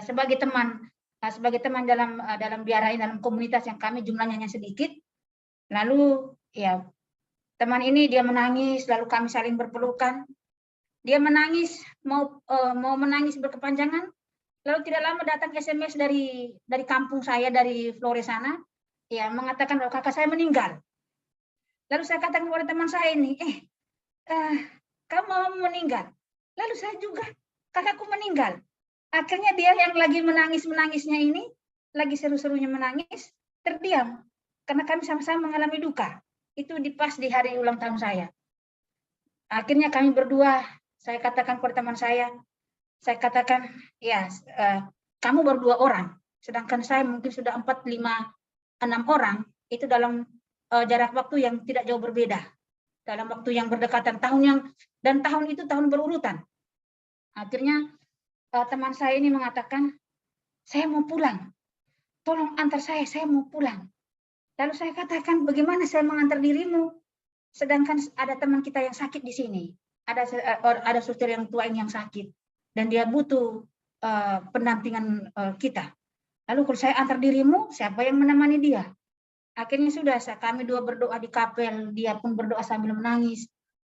sebagai teman dalam biara dalam komunitas yang kami jumlahnya hanya sedikit, lalu ya teman ini dia menangis, lalu kami saling berpelukan. Dia menangis mau menangis berkepanjangan, lalu tidak lama datang SMS dari kampung saya, dari Flores sana, ya mengatakan bahwa kakak saya meninggal. Lalu saya katakan kepada teman saya ini, kamu mau meninggal? Lalu saya juga, kakakku meninggal. Akhirnya dia yang lagi menangisnya ini, lagi seru-serunya menangis, terdiam. Karena kami sama-sama mengalami duka. Itu pas di hari ulang tahun saya. Akhirnya kami berdua, saya katakan kepada teman saya katakan, ya kamu baru 2 orang, sedangkan saya mungkin sudah 4, 5, 6 orang, itu dalam jarak waktu yang tidak jauh berbeda, dalam waktu yang berdekatan, tahun itu tahun berurutan. Akhirnya teman saya ini mengatakan, saya mau pulang, tolong antar saya mau pulang. Lalu saya katakan, bagaimana saya mengantar dirimu, sedangkan ada teman kita yang sakit di sini, ada suster yang tua yang sakit, dan dia butuh pendampingan kita. Lalu kalau saya antar dirimu, siapa yang menemani dia? Akhirnya sudah kami 2 berdoa di kapel, dia pun berdoa sambil menangis,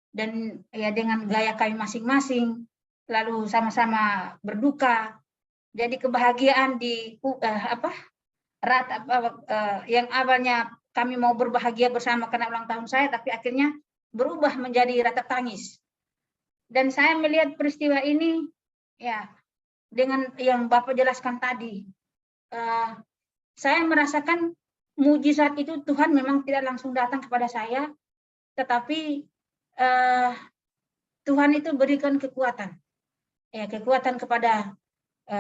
dan ya dengan gaya kami masing-masing, lalu sama-sama berduka. Jadi kebahagiaan yang awalnya kami mau berbahagia bersama karena ulang tahun saya, tapi akhirnya berubah menjadi ratap tangis. Dan saya melihat peristiwa ini ya dengan yang Bapak jelaskan tadi, saya merasakan mujizat itu Tuhan memang tidak langsung datang kepada saya, tetapi Tuhan itu berikan kekuatan, kekuatan kepada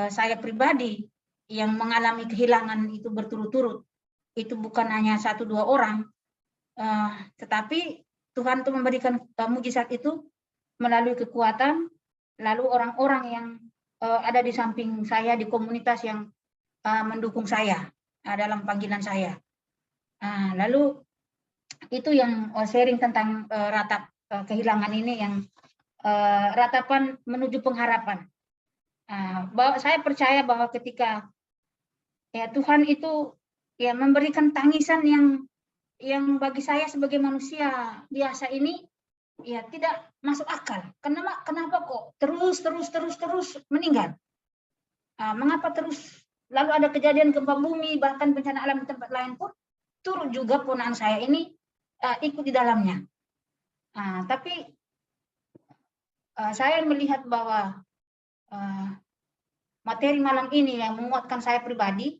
saya pribadi yang mengalami kehilangan itu berturut-turut. Itu bukan hanya 1-2 orang, tetapi Tuhan itu memberikan mujizat itu melalui kekuatan, lalu orang-orang yang ada di samping saya di komunitas yang mendukung saya dalam panggilan saya. Lalu itu yang sharing tentang ratap kehilangan ini, yang ratapan menuju pengharapan. Bahwa saya percaya bahwa ketika ya Tuhan itu ya memberikan tangisan yang bagi saya sebagai manusia biasa ini ya tidak masuk akal. Kenapa kok terus meninggal? Mengapa terus lalu ada kejadian gempa bumi, bahkan bencana alam di tempat lain pun turut juga ponakan saya ini ikut di dalamnya. Tapi saya melihat bahwa materi malam ini yang menguatkan saya pribadi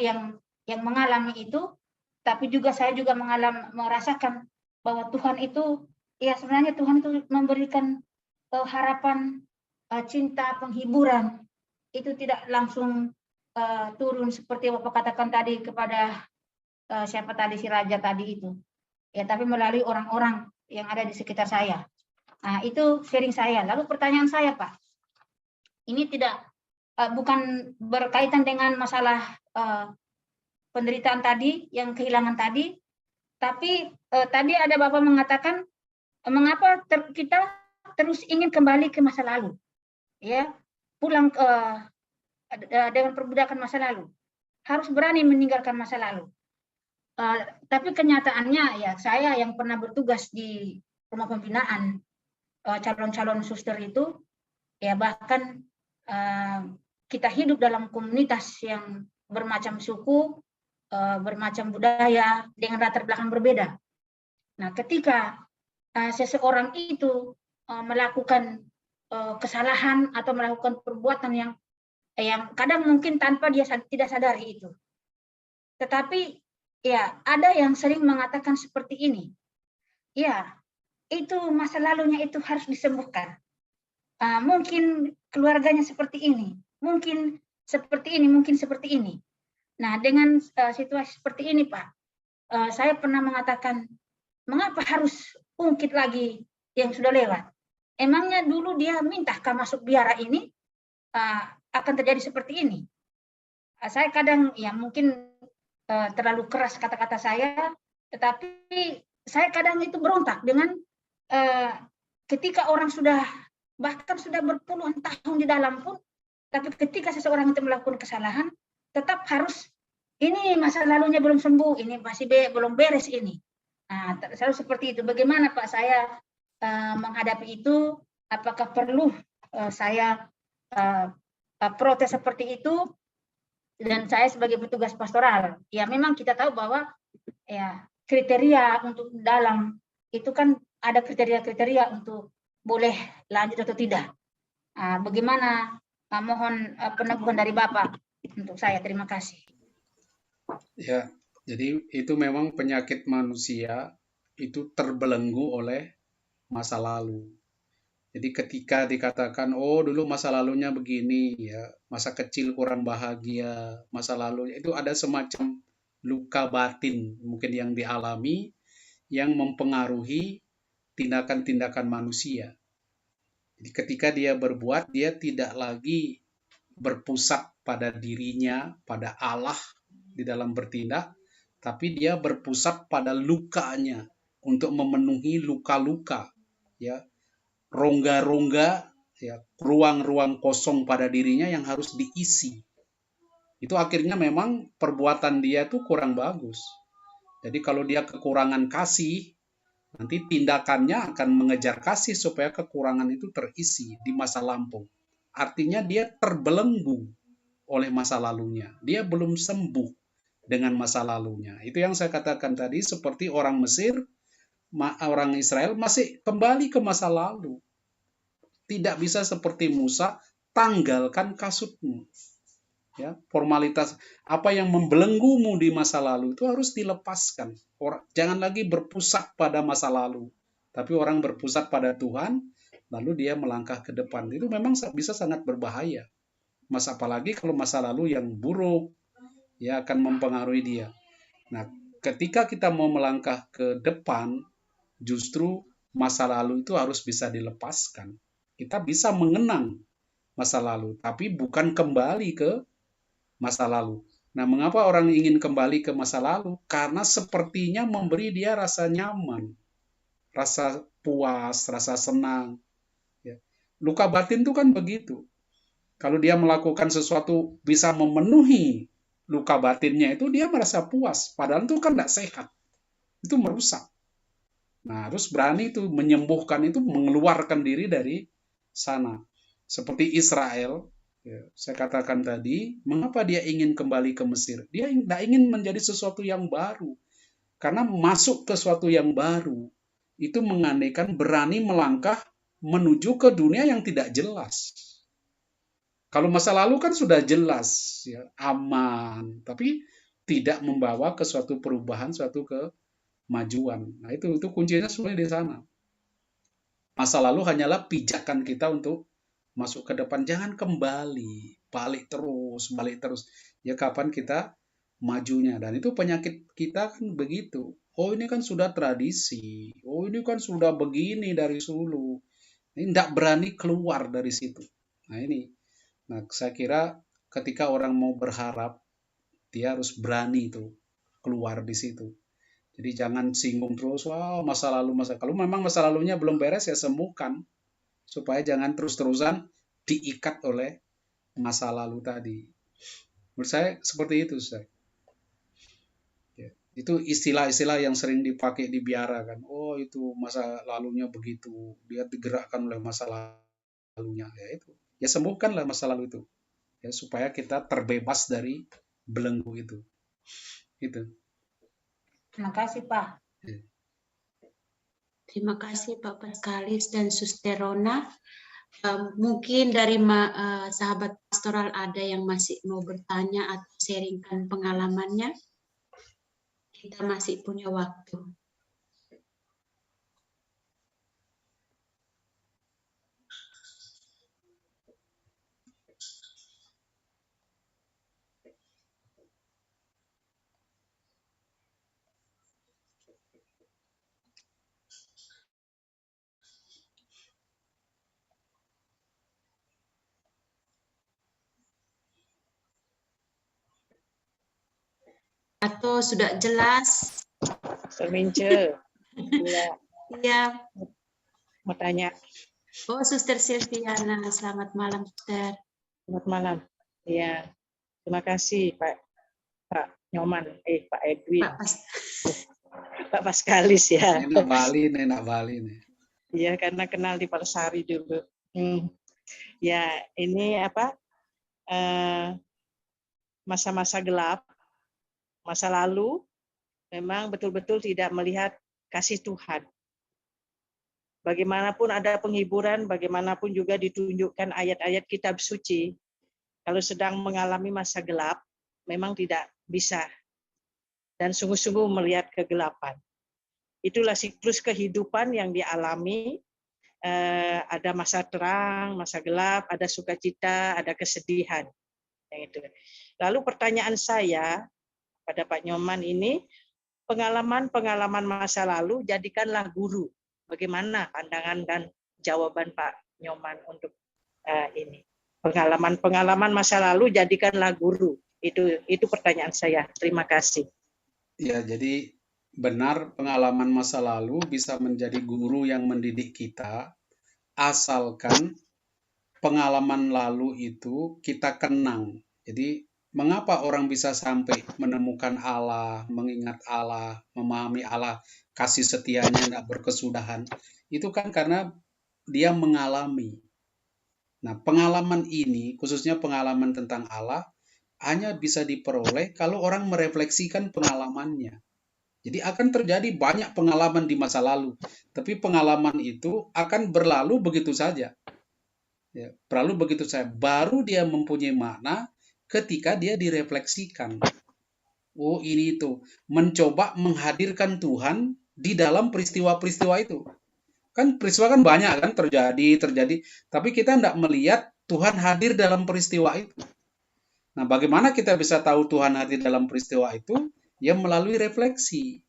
yang mengalami itu, tapi juga saya juga merasakan bahwa Tuhan itu, ya sebenarnya Tuhan itu memberikan harapan, cinta, penghiburan, itu tidak langsung turun seperti Bapak katakan tadi kepada siapa tadi, si raja tadi itu. Ya, tapi melalui orang-orang yang ada di sekitar saya. Itu sharing saya. Lalu pertanyaan saya, Pak, ini tidak bukan berkaitan dengan masalah penderitaan tadi, yang kehilangan tadi, tapi tadi ada Bapak mengatakan mengapa kita terus ingin kembali ke masa lalu, ya, pulang dengan perbudakan masa lalu, harus berani meninggalkan masa lalu. Tapi kenyataannya ya, saya yang pernah bertugas di rumah pembinaan calon-calon suster itu, ya bahkan kita hidup dalam komunitas yang bermacam suku, bermacam budaya, dengan latar belakang berbeda. Nah, ketika seseorang itu melakukan kesalahan atau melakukan perbuatan yang kadang mungkin tanpa dia tidak sadari itu. Tetapi ya ada yang sering mengatakan seperti ini. Ya, itu masa lalunya itu harus disembuhkan. Mungkin keluarganya seperti ini, mungkin seperti ini, mungkin seperti ini. Nah, dengan situasi seperti ini, Pak, saya pernah mengatakan, mengapa harus ungkit lagi yang sudah lewat? Emangnya dulu dia mintakah masuk biara ini akan terjadi seperti ini? Saya kadang ya mungkin terlalu keras kata-kata saya, tetapi saya kadang itu berontak dengan ketika orang sudah bahkan sudah berpuluhan tahun di dalam pun, tapi ketika seseorang itu melakukan kesalahan, tetap harus ini masa lalunya belum sembuh, ini masih belum beres ini. Selalu seperti itu. Bagaimana Pak saya menghadapi itu? Apakah perlu saya protes seperti itu? Dan saya sebagai petugas pastoral, ya memang kita tahu bahwa ya kriteria untuk dalam itu kan ada kriteria-kriteria untuk boleh lanjut atau tidak. Bagaimana? Mohon peneguhan dari Bapak untuk saya. Terima kasih. Ya, jadi itu memang penyakit manusia itu terbelenggu oleh masa lalu. Jadi ketika dikatakan, oh dulu masa lalunya begini, ya masa kecil kurang bahagia, masa lalunya itu ada semacam luka batin mungkin yang dialami yang mempengaruhi tindakan-tindakan manusia. Jadi ketika dia berbuat, dia tidak lagi berpusat pada dirinya, pada Allah di dalam bertindak, tapi dia berpusat pada lukanya untuk memenuhi luka-luka, ya, rongga-rongga, ya, ruang-ruang kosong pada dirinya yang harus diisi. Itu akhirnya memang perbuatan dia tuh kurang bagus. Jadi kalau dia kekurangan kasih, nanti tindakannya akan mengejar kasih supaya kekurangan itu terisi di masa lampau. Artinya dia terbelenggu oleh masa lalunya. Dia belum sembuh dengan masa lalunya. Itu yang saya katakan tadi, seperti orang Mesir, orang Israel masih kembali ke masa lalu. Tidak bisa seperti Musa, tanggalkan kasutmu. Ya, formalitas apa yang membelenggumu di masa lalu itu harus dilepaskan. Jangan lagi berpusat pada masa lalu, tapi orang berpusat pada Tuhan, lalu dia melangkah ke depan. Itu memang bisa sangat berbahaya. Apalagi kalau masa lalu yang buruk, ya akan mempengaruhi dia. Nah, ketika kita mau melangkah ke depan, justru masa lalu itu harus bisa dilepaskan. Kita bisa mengenang masa lalu, tapi bukan kembali ke masa lalu. Nah, mengapa orang ingin kembali ke masa lalu? Karena sepertinya memberi dia rasa nyaman, rasa puas, rasa senang. Ya. Luka batin itu kan begitu. Kalau dia melakukan sesuatu bisa memenuhi luka batinnya itu dia merasa puas, padahal itu kan tidak sehat, itu merusak. Nah, harus berani itu menyembuhkan, itu mengeluarkan diri dari sana. Seperti Israel, ya, saya katakan tadi, mengapa dia ingin kembali ke Mesir? Dia tidak ingin menjadi sesuatu yang baru. Karena masuk ke sesuatu yang baru, itu mengandaikan berani melangkah menuju ke dunia yang tidak jelas. Kalau masa lalu kan sudah jelas, ya, aman, tapi tidak membawa ke suatu perubahan, suatu kemajuan. Nah, itu kuncinya sebenarnya di sana. Masa lalu hanyalah pijakan kita untuk masuk ke depan. Jangan kembali, balik terus. Ya kapan kita majunya. Dan itu penyakit kita kan begitu. Oh, ini kan sudah tradisi. Oh, ini kan sudah begini dari dulu. Ini tidak berani keluar dari situ. Nah, ini. Nah, saya kira ketika orang mau berharap, dia harus berani itu keluar di situ. Jadi jangan singgung terus, wah masa lalu. Kalau memang masa lalunya belum beres, ya sembuhkan. Supaya jangan terus-terusan diikat oleh masa lalu tadi. Menurut saya seperti itu, Ustaz. Ya, itu istilah-istilah yang sering dipakai di biara kan. Oh, itu masa lalunya begitu. Dia digerakkan oleh masa lalunya. Ya itu. Ya sembuhkanlah masa lalu itu. Ya, supaya kita terbebas dari belenggu itu. Itu. Terima kasih, Pak. Ya. Terima kasih Pak Paskalis dan Suster Rona. Mungkin dari sahabat pastoral ada yang masih mau bertanya atau sharingkan pengalamannya. Kita masih punya waktu. Atau sudah jelas? Semince. Iya. Mau tanya. Oh, Suster Silviana, selamat malam, Suster. Selamat malam. Iya. Terima kasih Pak Nyoman, Pak Edwin. Pak Paskalis ya. Enak Bali nih. Iya, karena kenal di Persari dulu. Ya, ini apa? Masa-masa gelap, masa lalu memang betul-betul tidak melihat kasih Tuhan. Bagaimanapun ada penghiburan, bagaimanapun juga ditunjukkan ayat-ayat kitab suci, kalau sedang mengalami masa gelap, memang tidak bisa dan sungguh-sungguh melihat kegelapan. Itulah siklus kehidupan yang dialami. Ada masa terang, masa gelap, ada sukacita, ada kesedihan. Yang itu. Lalu pertanyaan saya pada Pak Nyoman ini, pengalaman-pengalaman masa lalu jadikanlah guru. Bagaimana pandangan dan jawaban Pak Nyoman untuk ini? Pengalaman-pengalaman masa lalu jadikanlah guru. Itu pertanyaan saya. Terima kasih. Ya, jadi benar pengalaman masa lalu bisa menjadi guru yang mendidik kita, asalkan pengalaman lalu itu kita kenang. Jadi mengapa orang bisa sampai menemukan Allah, mengingat Allah, memahami Allah, kasih setianya tidak berkesudahan, itu kan karena dia mengalami. Nah, pengalaman ini, khususnya pengalaman tentang Allah, hanya bisa diperoleh kalau orang merefleksikan pengalamannya. Jadi akan terjadi banyak pengalaman di masa lalu, tapi pengalaman itu akan berlalu begitu saja. Ya, berlalu begitu saja. Baru dia mempunyai makna ketika dia direfleksikan. Oh, ini itu. Mencoba menghadirkan Tuhan di dalam peristiwa-peristiwa itu. Kan peristiwa kan banyak kan terjadi, tapi kita tidak melihat Tuhan hadir dalam peristiwa itu. Nah, bagaimana kita bisa tahu Tuhan hadir dalam peristiwa itu? Ya melalui refleksi.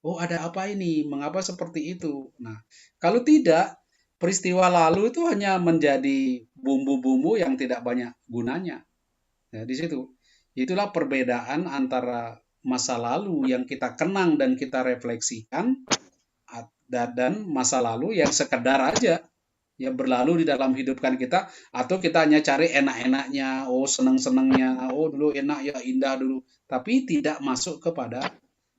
Oh, ada apa ini? Mengapa seperti itu? Nah, kalau tidak, peristiwa lalu itu hanya menjadi bumbu-bumbu yang tidak banyak gunanya. Nah, di situ. Itulah perbedaan antara masa lalu yang kita kenang dan kita refleksikan dan masa lalu yang sekedar aja, ya berlalu di dalam hidupkan kita, atau kita hanya cari enak-enaknya, oh senang-senangnya, oh dulu enak ya indah dulu, tapi tidak masuk kepada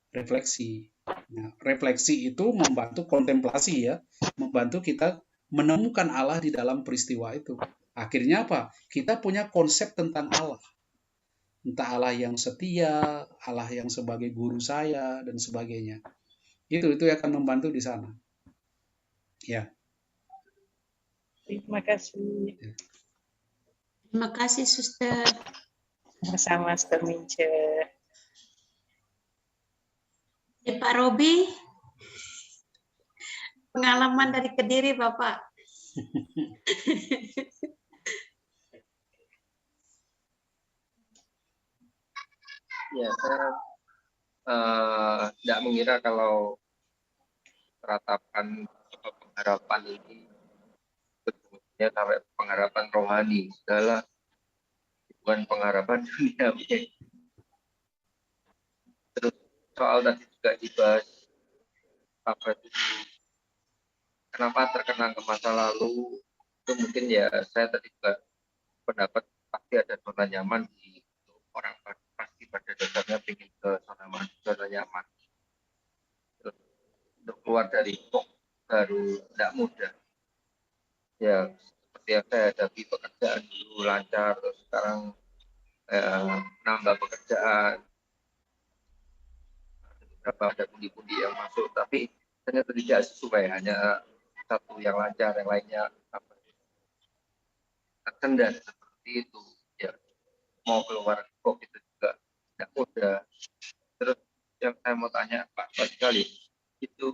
refleksi. Nah, refleksi itu membantu kontemplasi ya, membantu kita menemukan Allah di dalam peristiwa itu. Akhirnya apa? Kita punya konsep tentang Allah. Entah Allah yang setia, Allah yang sebagai guru saya, dan sebagainya. Itu akan membantu di sana. Ya. Terima kasih. Terima kasih, Suster. Sama-sama, Sister Mince. Pak Robi, pengalaman dari Kediri, Bapak. Ya, saya tidak mengira kalau ratapan pengharapan ini bentuknya sampai pengharapan rohani, segala bukan pengharapan dunia. Terus soal tadi juga dibahas apa itu, kenapa terkenang ke masa lalu, itu mungkin ya saya tadi juga pendapat pasti ada zona nyaman di orang, pasti pada dasarnya ingin ke zona nyaman. Terus untuk keluar dari box baru tidak mudah. Ya seperti yang saya hadapi, pekerjaan dulu lancar, terus sekarang nambah pekerjaan, beberapa ada pundi-pundi yang masuk, tapi ternyata tidak sesuai, hanya satu yang lancar, yang lainnya tersendat seperti itu. Ya mau keluar kok itu juga tidak mudah. Terus yang saya mau tanya Pak sekali, itu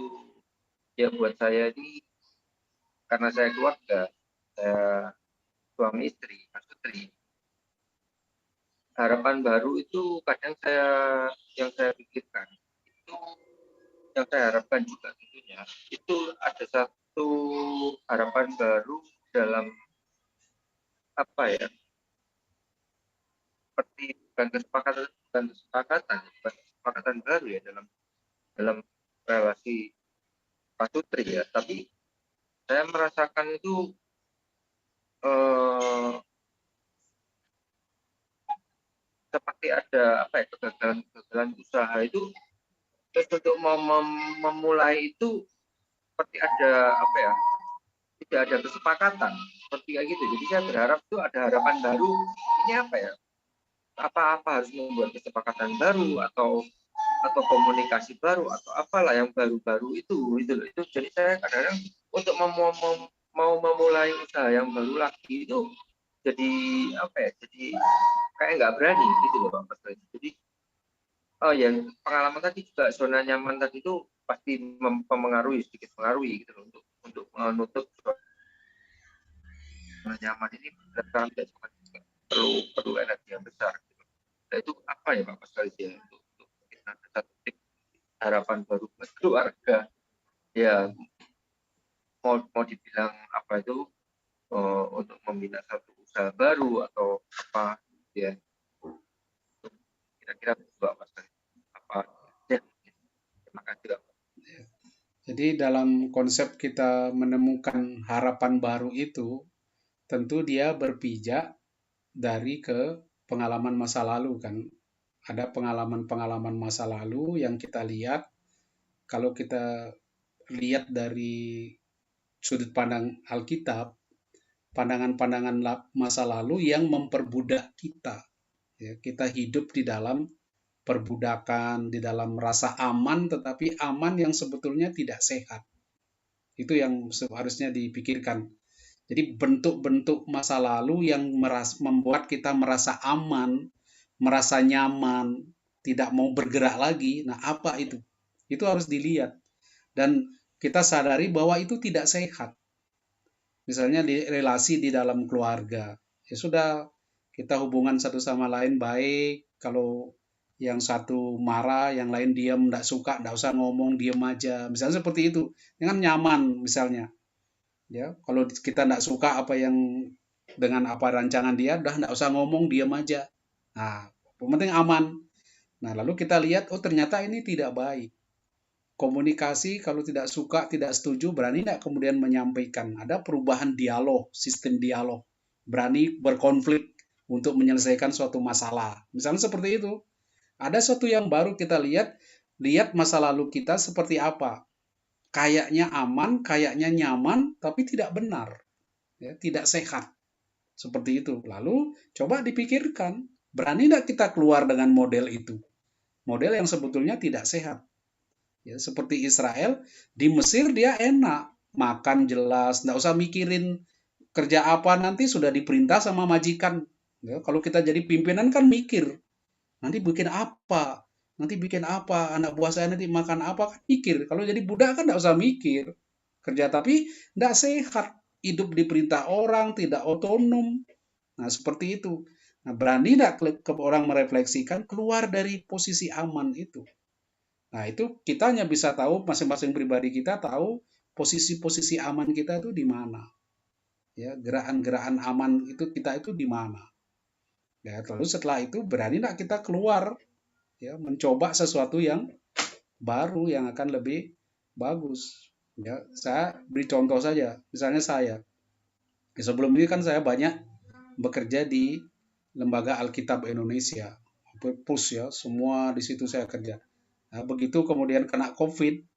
ya buat saya ini, karena saya keluarga, saya suami istri, Putri, harapan baru itu kadang yang saya pikirkan itu, yang saya harapkan juga tentunya itu ada satu harapan baru dalam apa ya, seperti bukan kesepakatan baru ya dalam relasi Pak Sutri ya, tapi saya merasakan itu seperti ada apa ya, kegagalan usaha itu, terus untuk memulai itu seperti ada apa ya, tidak ada kesepakatan seperti kayak gitu. Jadi saya berharap itu ada harapan baru. Ini apa ya? Apa harus membuat kesepakatan baru atau komunikasi baru atau apalah yang baru-baru itu. Jadi saya kadang-kadang untuk mau memulai usaha yang baru lagi itu jadi apa ya? Jadi kayak nggak berani gitu loh Pak Mas. Jadi yang pengalaman tadi juga zona nyaman tadi itu pasti mempengaruhi, sedikit mengaruhi gitu loh, untuk menutup zona nyaman ini sekarang perlu energi yang besar. Gitu. Nah, itu apa ya Pak Mas ya, untuk kita satu harapan baru buat keluarga. Ya mau dibilang apa itu, untuk membina satu usaha baru atau apa ya, kira-kira Pak Mas apa ya. Terima kasih Pak. Jadi dalam konsep kita menemukan harapan baru itu, tentu dia berpijak dari ke pengalaman masa lalu kan. Ada pengalaman-pengalaman masa lalu yang kita lihat, kalau kita lihat dari sudut pandang Alkitab, pandangan-pandangan masa lalu yang memperbudak kita. Ya, kita hidup di dalam perbudakan, di dalam rasa aman, tetapi aman yang sebetulnya tidak sehat. Itu yang seharusnya dipikirkan. Jadi bentuk-bentuk masa lalu yang membuat kita merasa aman, merasa nyaman, tidak mau bergerak lagi. Nah, apa itu? Itu harus dilihat. Dan kita sadari bahwa itu tidak sehat. Misalnya di relasi di dalam keluarga. Ya sudah, kita hubungan satu sama lain baik. Kalau yang satu marah, yang lain diam, tidak suka, tidak usah ngomong, diam aja. Misalnya seperti itu. Dengan nyaman misalnya. Ya, kalau kita tidak suka apa yang dengan apa rancangan dia, udah tidak usah ngomong, diam aja. Nah, yang penting aman. Nah, lalu kita lihat, oh ternyata ini tidak baik. komunikasi, kalau tidak suka, tidak setuju, berani tidak kemudian menyampaikan. Ada perubahan dialog, sistem dialog. Berani berkonflik untuk menyelesaikan suatu masalah. Misalnya seperti itu. Ada sesuatu yang baru kita lihat masa lalu kita seperti apa. Kayaknya aman, kayaknya nyaman, tapi tidak benar. Ya, tidak sehat. Seperti itu. Lalu coba dipikirkan, berani tidak kita keluar dengan model itu? Model yang sebetulnya tidak sehat. Ya, seperti Israel, di Mesir dia enak, makan jelas, nggak usah mikirin kerja apa nanti sudah diperintah sama majikan. Ya, kalau kita jadi pimpinan kan mikir, nanti bikin apa, anak buah saya nanti makan apa, kan mikir. Kalau jadi budak kan nggak usah mikir, kerja tapi nggak sehat, hidup diperintah orang, tidak otonom. Nah seperti itu. Nah berani nggak orang merefleksikan keluar dari posisi aman itu. Nah, itu kita hanya bisa tahu, masing-masing pribadi kita tahu posisi-posisi aman kita itu di mana. Ya, gerakan-gerakan aman itu kita itu di mana. Ya, lalu setelah itu berani enggak kita keluar, ya, mencoba sesuatu yang baru yang akan lebih bagus. Ya, saya beri contoh saja. Misalnya saya, sebelum ini kan saya banyak bekerja di Lembaga Alkitab Indonesia, PUS ya, semua di situ saya kerja. Nah, begitu kemudian kena COVID,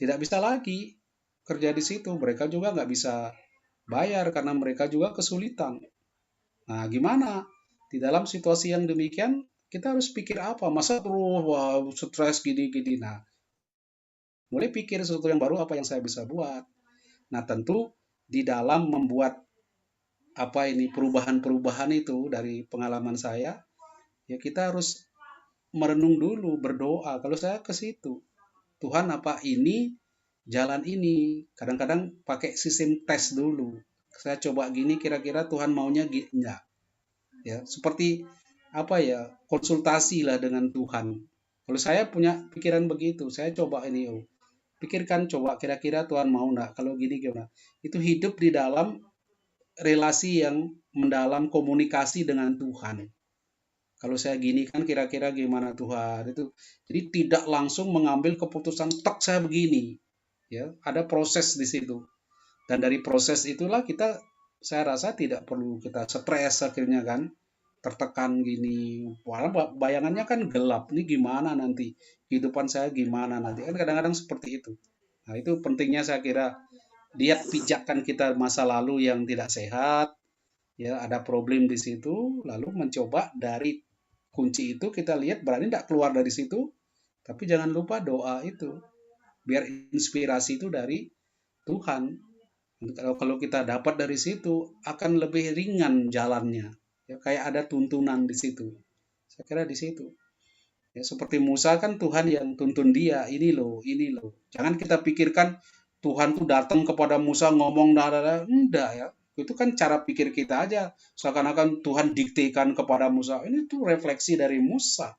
tidak bisa lagi kerja di situ. Mereka juga nggak bisa bayar karena mereka juga kesulitan. Nah, gimana? Di dalam situasi yang demikian, kita harus pikir apa? Masa terus stres gini-gini. Nah, mulai pikir sesuatu yang baru, apa yang saya bisa buat. Nah, tentu di dalam membuat perubahan-perubahan itu dari pengalaman saya, ya kita harus merenung dulu, berdoa. Kalau saya ke situ, Tuhan apa ini, jalan ini. Kadang-kadang pakai sistem tes dulu. Saya coba gini, kira-kira Tuhan maunya enggak. Ya, seperti konsultasi lah dengan Tuhan. Kalau saya punya pikiran begitu, saya coba ini, pikirkan coba kira-kira Tuhan mau enggak, kalau gini gimana. Itu hidup di dalam relasi yang mendalam, komunikasi dengan Tuhan. Kalau saya gini kan kira-kira gimana Tuhan itu. Jadi tidak langsung mengambil keputusan tek saya begini. Ya, ada proses di situ. Dan dari proses itulah saya rasa tidak perlu kita stres akhirnya kan. Tertekan gini. Walau bayangannya kan gelap. Ini gimana nanti? Kehidupan saya gimana nanti? Kan kadang-kadang seperti itu. Nah, itu pentingnya saya kira lihat pijakan kita masa lalu yang tidak sehat. Ya, ada problem di situ, lalu mencoba dari kunci itu kita lihat berani tidak keluar dari situ, tapi jangan lupa doa itu, biar inspirasi itu dari Tuhan. Kalau kita dapat dari situ akan lebih ringan jalannya, ya kayak ada tuntunan di situ. Saya kira di situ. Ya seperti Musa kan Tuhan yang tuntun dia, ini loh. Jangan kita pikirkan Tuhan tuh datang kepada Musa ngomong enggak ya. Itu kan cara pikir kita aja. Seakan-akan Tuhan diktekan kepada Musa. Ini tuh refleksi dari Musa.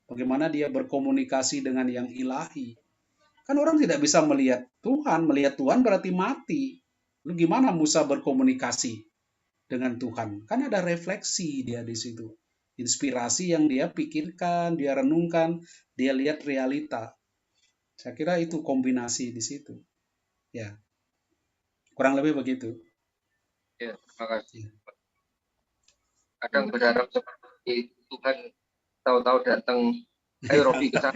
Bagaimana dia berkomunikasi dengan yang ilahi. Kan orang tidak bisa melihat Tuhan. Melihat Tuhan berarti mati. Lalu gimana Musa berkomunikasi dengan Tuhan? Kan ada refleksi dia di situ. Inspirasi yang dia pikirkan, dia renungkan, dia lihat realita. Saya kira itu kombinasi di situ. Ya. Kurang lebih begitu. Ya, terima kasih. Kadang berharap seperti Tuhan tahu-tahu datang, ayo Robi ke sana.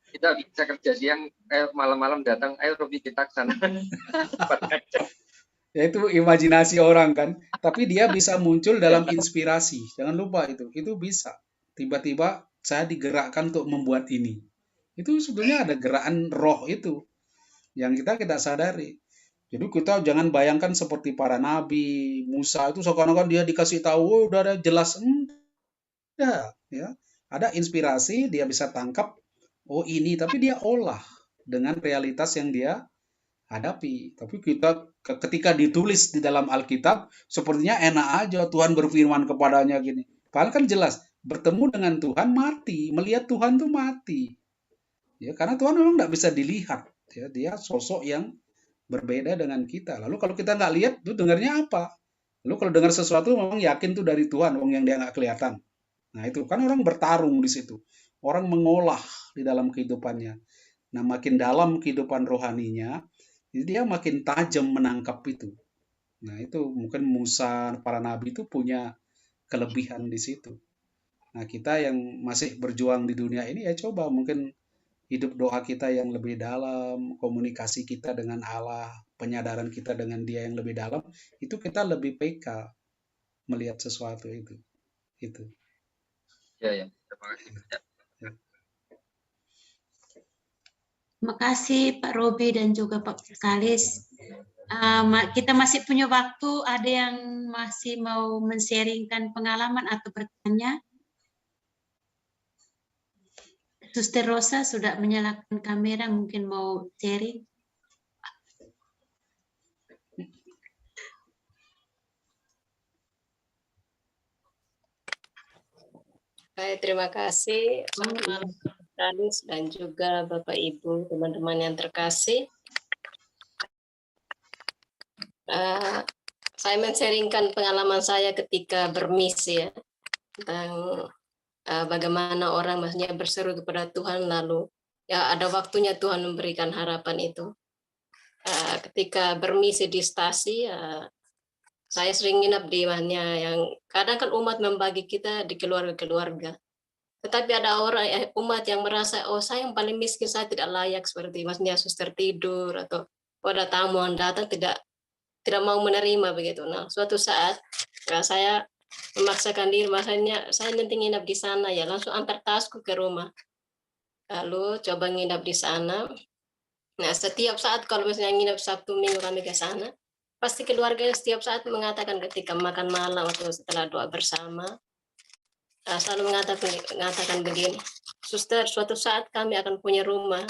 Kita bisa kerja siang, malam-malam datang, ayo Robi kita ke sana. Ya itu imajinasi orang kan. Tapi dia bisa muncul dalam inspirasi. Jangan lupa itu bisa. Tiba-tiba saya digerakkan untuk membuat ini. Itu sebetulnya ada gerakan roh itu yang kita tidak sadari. Jadi kita jangan bayangkan seperti para nabi, Musa itu seakan-akan dia dikasih tahu udah ada jelas. Ya, ada inspirasi, dia bisa tangkap, oh ini, tapi dia olah dengan realitas yang dia hadapi. Tapi kita ketika ditulis di dalam Alkitab, sepertinya enak aja Tuhan berfirman kepadanya gini. Padahal kan jelas, bertemu dengan Tuhan mati, melihat Tuhan tuh mati. Ya, karena Tuhan memang nggak bisa dilihat. Ya, dia sosok yang berbeda dengan kita. Lalu kalau kita nggak lihat, tuh dengarnya apa? Lalu kalau dengar sesuatu memang yakin tuh dari Tuhan, yang dia nggak kelihatan. Nah, itu kan orang bertarung di situ. Orang mengolah di dalam kehidupannya. Nah, makin dalam kehidupan rohaninya, dia makin tajam menangkap itu. Nah, itu mungkin Musa, para nabi itu punya kelebihan di situ. Nah, kita yang masih berjuang di dunia ini ya coba mungkin hidup doa kita yang lebih dalam, komunikasi kita dengan Allah, penyadaran kita dengan Dia yang lebih dalam, itu kita lebih peka melihat sesuatu itu. Itu. Ya, terima kasih. Ya. Terima kasih Pak Robi dan juga Pak Kalis. Kita masih punya waktu, ada yang masih mau men-sharingkan pengalaman atau bertanya? Suster Rosa sudah menyalakan kamera, mungkin mau sharing. Baik, terima kasih. Selamat malam Kalis dan juga Bapak Ibu, teman-teman yang terkasih. Saya men-sharingkan pengalaman saya ketika bermisi ya, tentang bagaimana orang maksudnya berseru kepada Tuhan lalu ya ada waktunya Tuhan memberikan harapan itu. Ketika bermisi di stasi, saya sering nginap di mana yang kadang kan umat membagi kita di keluarga-keluarga. Tetapi ada orang umat yang merasa oh saya yang paling miskin, saya tidak layak seperti maksudnya suster tidur atau pada tamu yang datang tidak mau menerima begitu. Nah, suatu saat saya memaksakan diri, makanya saya nanti nginap di sana ya, langsung antar tasku ke rumah. Lalu coba nginap di sana. Nah, setiap saat kalau misalnya nginap Sabtu Minggu kami ke sana, pasti keluarga setiap saat mengatakan ketika makan malam atau setelah doa bersama, selalu mengatakan begini, suster, suatu saat kami akan punya rumah.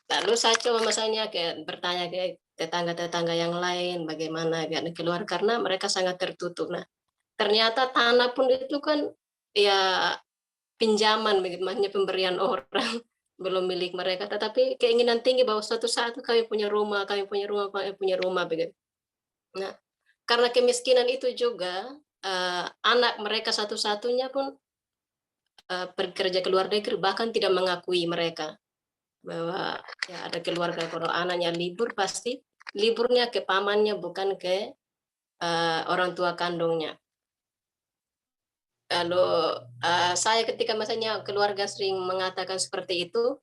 Lalu saya coba misalnya bertanya ke tetangga-tetangga yang lain bagaimana biar keluar karena mereka sangat tertutup. Nah, ternyata tanah pun itu kan ya pinjaman, bagaimana pemberian orang belum milik mereka, tetapi keinginan tinggi bahwa suatu saat kami punya rumah begitu. Nah, karena kemiskinan itu juga anak mereka satu-satunya pun bekerja ke luar negeri bahkan tidak mengakui mereka bahwa ya ada keluarga kalau anaknya libur pasti liburnya ke pamannya bukan ke orang tua kandungnya. Lalu saya ketika misalnya keluarga sering mengatakan seperti itu,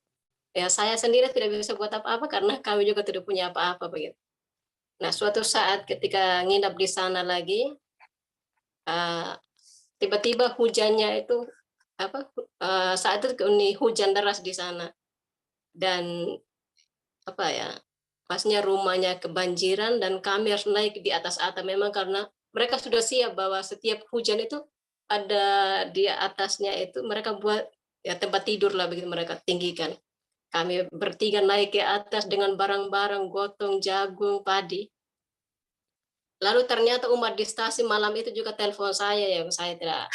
ya saya sendiri tidak bisa buat apa-apa karena kami juga tidak punya apa-apa begitu. Nah, suatu saat ketika nginap di sana lagi, tiba-tiba hujannya itu saat itu hujan deras di sana dan pasnya rumahnya kebanjiran dan kami harus naik di atas atap memang karena mereka sudah siap bahwa setiap hujan itu ada di atasnya itu mereka buat ya tempat tidur lah begitu mereka tinggikan. Kami bertiga naik ke atas dengan barang-barang gotong, jagung, padi. Lalu ternyata umat di stasi malam itu juga telepon saya yang saya tidak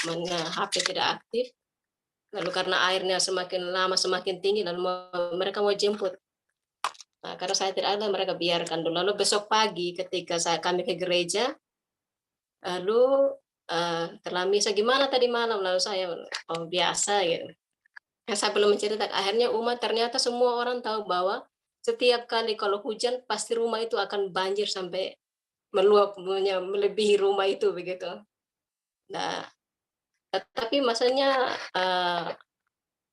HP tidak aktif. Lalu karena airnya semakin lama semakin tinggi lalu mereka mau jemput. Nah, karena saya tidak ada mereka biarkan dulu. Lalu besok pagi ketika kami ke gereja, lalu telah misa gimana tadi malam, lalu saya biasa gitu. Saya belum menceritakan, akhirnya umat ternyata semua orang tahu bahwa setiap kali kalau hujan pasti rumah itu akan banjir sampai meluap melebihi rumah itu begitu. Nah, tapi maksudnya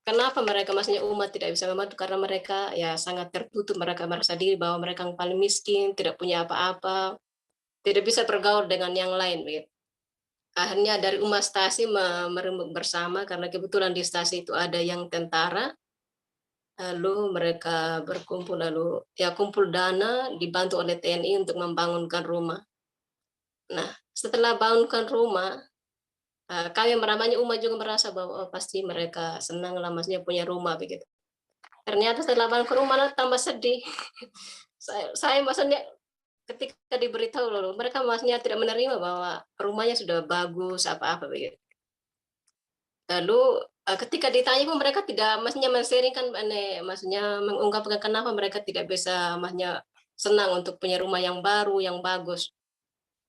kenapa mereka maksudnya umat tidak bisa membantu karena mereka ya sangat tertutup, mereka merasa diri bahwa mereka yang paling miskin, tidak punya apa-apa, tidak bisa bergaul dengan yang lain begitu. Akhirnya dari umat stasi merembuk bersama karena kebetulan di stasi itu ada yang tentara. Lalu mereka berkumpul lalu ya kumpul dana dibantu oleh TNI untuk membangunkan rumah. Nah, setelah bangunkan rumah, kami meramanya umat juga merasa bahwa pasti mereka senang lah maksudnya punya rumah begitu. Ternyata setelah bangun rumah tambah sedih. saya maksudnya ketika diberitahu lalu mereka maksudnya tidak menerima bahwa rumahnya sudah bagus apa-apa begitu. Lalu ketika ditanya pun mereka tidak maksudnya men-sharingkan maksudnya mengungkapkan kenapa mereka tidak bisa maksudnya senang untuk punya rumah yang baru yang bagus.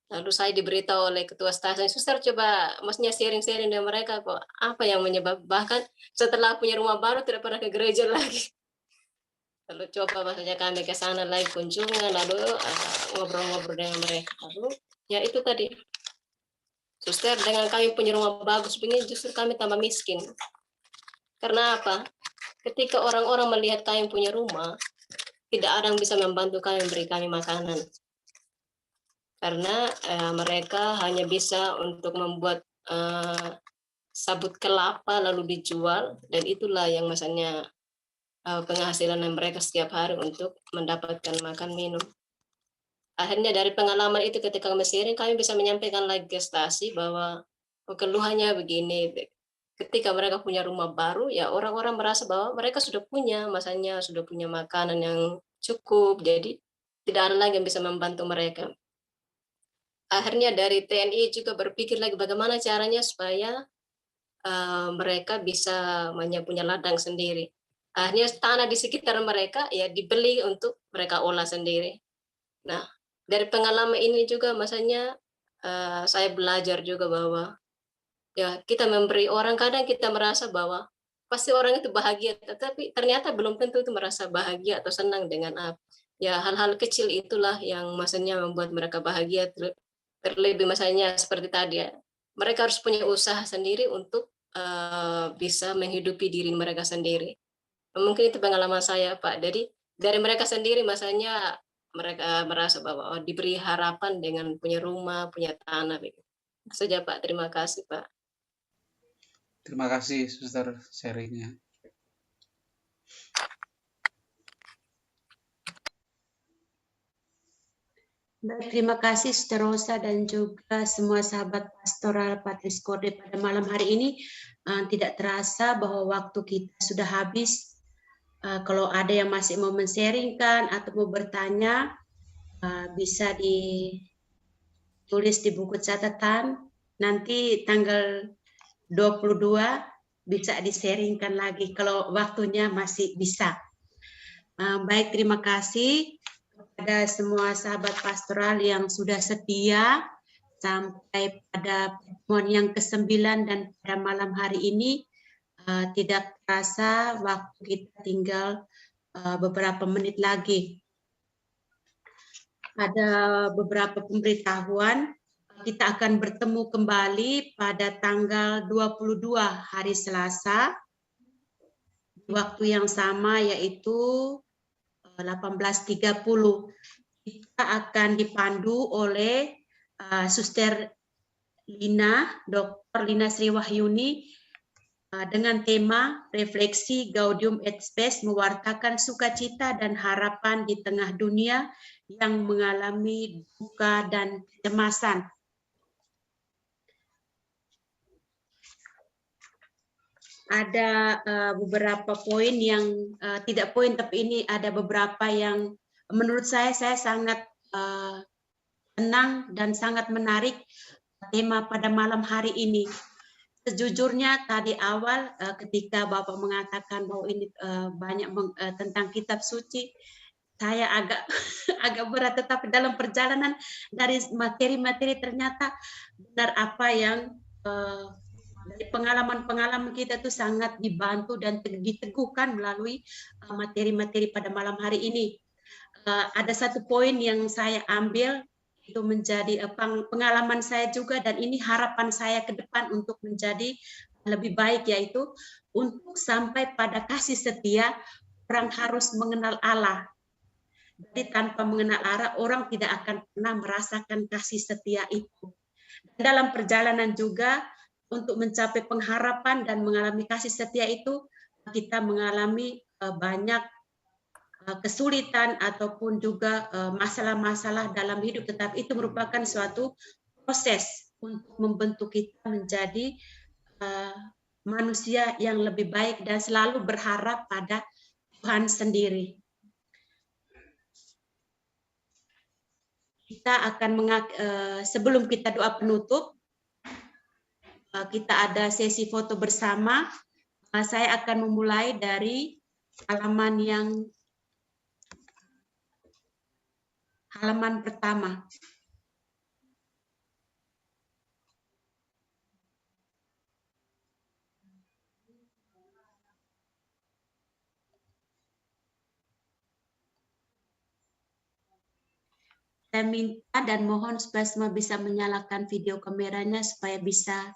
Lalu saya diberitahu oleh ketua stasiun, suster coba maksudnya sharing-sharing dengan mereka kok apa yang menyebabkan, bahkan setelah punya rumah baru tidak pernah ke gereja lagi. Lalu coba maksudnya kami ke sana lagi kunjungan, lalu ngobrol-ngobrol dengan mereka. Lalu ya itu tadi, suster dengan kami punya rumah bagus begini justru kami tambah miskin. Karena apa? Ketika orang-orang melihat kami punya rumah, tidak ada yang bisa membantu kami, memberi kami makanan. Karena mereka hanya bisa untuk membuat sabut kelapa lalu dijual, dan itulah yang misalnya penghasilan mereka setiap hari untuk mendapatkan makan minum. Akhirnya dari pengalaman itu ketika kami sharing, kami bisa menyampaikan lagi ke stasi bahwa keluhannya begini. Ketika mereka punya rumah baru, ya orang-orang merasa bahwa mereka sudah punya, masanya sudah punya makanan yang cukup, jadi tidak ada lagi yang bisa membantu mereka. Akhirnya dari TNI juga berpikir lagi bagaimana caranya supaya mereka bisa punya ladang sendiri. Akhirnya tanah di sekitar mereka ya dibeli untuk mereka olah sendiri. Nah, dari pengalaman ini juga masanya saya belajar juga bahwa ya kita memberi orang, kadang kita merasa bahwa pasti orang itu bahagia, tetapi ternyata belum tentu itu merasa bahagia atau senang dengan apa. Ya hal-hal kecil itulah yang maksudnya membuat mereka bahagia. Terlebih misalnya seperti tadi ya, mereka harus punya usaha sendiri untuk bisa menghidupi diri mereka sendiri. Mungkin itu pengalaman saya, Pak. Jadi dari mereka sendiri misalnya mereka merasa bahwa diberi harapan dengan punya rumah, punya tanah. Itu saja, Pak. Terima kasih, Pak. Terima kasih, Suster, sharingnya. Baik, terima kasih Suster Rosa dan juga semua sahabat pastoral Patris Kode pada malam hari ini. Tidak terasa bahwa waktu kita sudah habis. Kalau ada yang masih mau men-sharingkan atau mau bertanya, bisa ditulis di buku catatan. Nanti tanggal 22 bisa di-sharingkan lagi kalau waktunya masih bisa. Baik, terima kasih kepada semua sahabat pastoral yang sudah setia sampai pada pertemuan yang ke-9 dan pada malam hari ini. Tidak terasa waktu kita tinggal beberapa menit lagi. Ada beberapa pemberitahuan. Kita akan bertemu kembali pada tanggal 22 hari Selasa, waktu yang sama yaitu 18.30. Kita akan dipandu oleh Suster Lina, Dr. Lina Sri Wahyuni, dengan tema refleksi Gaudium et Spes, mewartakan sukacita dan harapan di tengah dunia yang mengalami duka dan kecemasan. Ada beberapa poin yang tidak poin, tapi ini ada beberapa yang menurut saya sangat tenang dan sangat menarik tema pada malam hari ini. Sejujurnya tadi awal ketika Bapak mengatakan bahwa ini banyak tentang kitab suci, saya agak berat, tetapi dalam perjalanan dari materi-materi ternyata benar apa yang dari pengalaman-pengalaman kita itu sangat dibantu dan diteguhkan melalui materi-materi pada malam hari ini. Ada satu poin yang saya ambil, itu menjadi pengalaman saya juga, dan ini harapan saya ke depan untuk menjadi lebih baik, yaitu untuk sampai pada kasih setia, orang harus mengenal Allah. Jadi tanpa mengenal Allah, orang tidak akan pernah merasakan kasih setia itu. Dalam perjalanan juga, untuk mencapai pengharapan dan mengalami kasih setia itu, kita mengalami banyak kesulitan ataupun juga masalah-masalah dalam hidup, tetapi itu merupakan suatu proses untuk membentuk kita menjadi manusia yang lebih baik dan selalu berharap pada Tuhan sendiri. Kita akan sebelum kita doa penutup, kita ada sesi foto bersama. Saya akan memulai dari halaman pertama. Saya minta dan mohon supaya semua bisa menyalakan video kameranya supaya bisa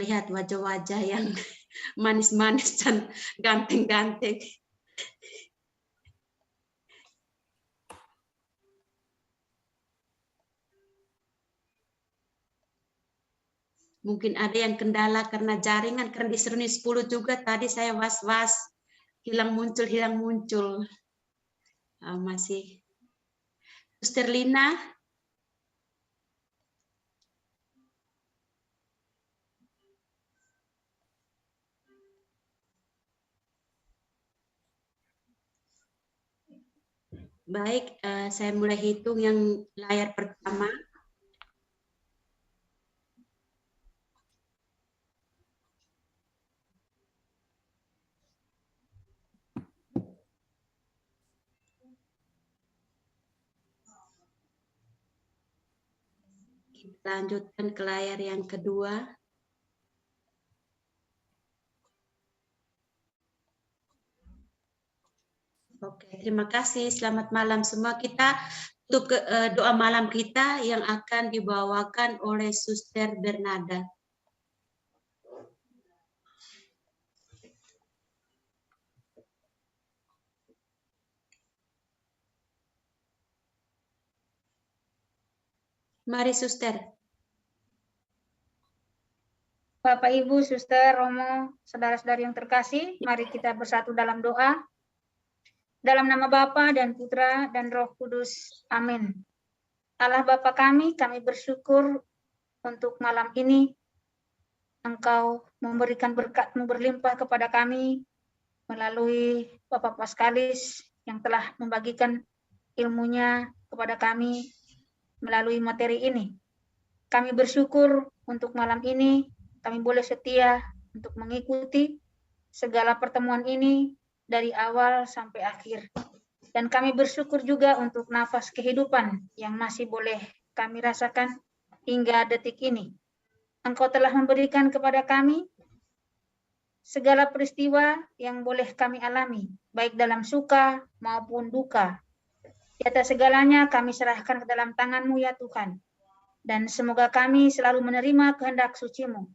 lihat wajah-wajah yang manis-manis dan ganteng-ganteng. Mungkin ada yang kendala karena jaringan, karena disuruh 10 juga. Tadi saya was-was, hilang muncul. Masih. Suster Lina. Baik, saya mulai hitung yang layar pertama. Kita lanjutkan ke layar yang kedua. Oke, terima kasih. Selamat malam semua. Kita untuk doa malam kita yang akan dibawakan oleh Suster Bernada. Mari Suster. Bapak, Ibu, Suster, Romo, saudara-saudari yang terkasih, mari kita bersatu dalam doa. Dalam nama Bapa dan Putra dan Roh Kudus. Amin. Allah Bapa kami bersyukur untuk malam ini. Engkau memberikan berkat-Mu berlimpah kepada kami melalui Bapak Paskalis yang telah membagikan ilmunya kepada kami melalui materi ini. Kami bersyukur untuk malam ini kami boleh setia untuk mengikuti segala pertemuan ini dari awal sampai akhir. Dan kami bersyukur juga untuk nafas kehidupan yang masih boleh kami rasakan hingga detik ini. Engkau telah memberikan kepada kami segala peristiwa yang boleh kami alami, baik dalam suka maupun duka. Di atas segalanya kami serahkan ke dalam tangan-Mu ya Tuhan. Dan semoga kami selalu menerima kehendak suci-Mu.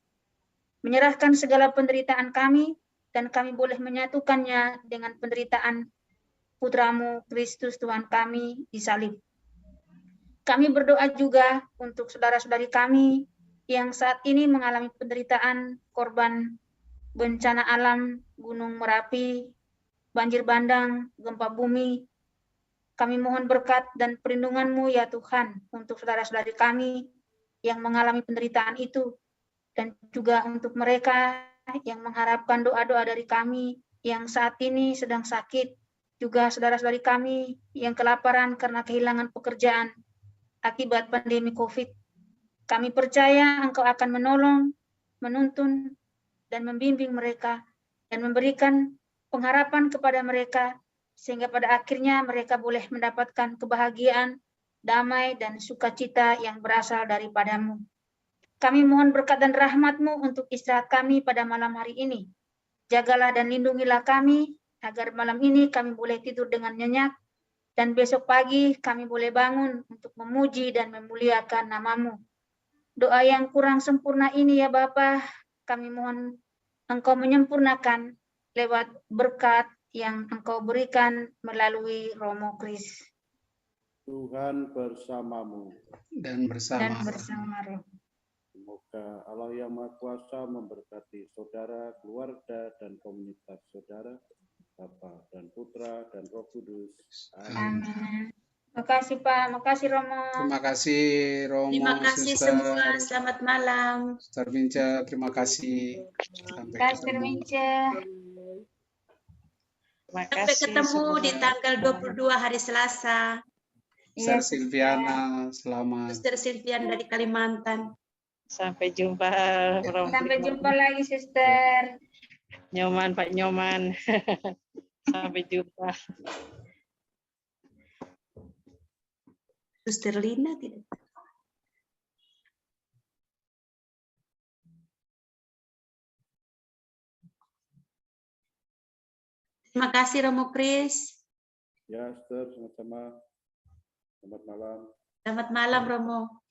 Menyerahkan segala penderitaan kami, dan kami boleh menyatukannya dengan penderitaan Putra-Mu Kristus Tuhan kami di salib. Kami berdoa juga untuk saudara-saudari kami yang saat ini mengalami penderitaan korban bencana alam, Gunung Merapi, banjir bandang, gempa bumi. Kami mohon berkat dan perlindungan-Mu ya Tuhan untuk saudara-saudari kami yang mengalami penderitaan itu, dan juga untuk mereka yang mengharapkan doa-doa dari kami yang saat ini sedang sakit, juga saudara-saudari kami yang kelaparan karena kehilangan pekerjaan akibat pandemi COVID. Kami percaya Engkau akan menolong, menuntun, dan membimbing mereka, dan memberikan pengharapan kepada mereka, sehingga pada akhirnya mereka boleh mendapatkan kebahagiaan, damai, dan sukacita yang berasal daripada-Mu. Kami mohon berkat dan rahmat-Mu untuk istirahat kami pada malam hari ini. Jagalah dan lindungilah kami, agar malam ini kami boleh tidur dengan nyenyak, dan besok pagi kami boleh bangun untuk memuji dan memuliakan nama-Mu. Doa yang kurang sempurna ini ya Bapa, kami mohon Engkau menyempurnakan lewat berkat yang Engkau berikan melalui Romo Kris. Tuhan bersamamu. Dan bersama Roh. Semoga Allah yang Maha Kuasa memberkati saudara, keluarga, dan komunitas saudara, Bapa dan Putra dan Roh Kudus. Amin. Amin. Makasih Pak, makasih Romo. Terima kasih Romo, Terima kasih Suster. semua. Selamat malam. Suster Vince, terima kasih. Sampai Kasih ketemu. Mince. Terima Sampai kasih ketemu semua. di tanggal 22 hari Selasa. Suster Iya, Silviana, selamat. Suster Silvian dari Kalimantan. Sampai jumpa. Sampai jumpa lagi, Suster. Nyoman, Pak Nyoman. Sampai jumpa. Suster Lina tidak. Terima kasih Romo Kris. Ya, Suster, sama-sama. Selamat malam. Selamat malam Romo.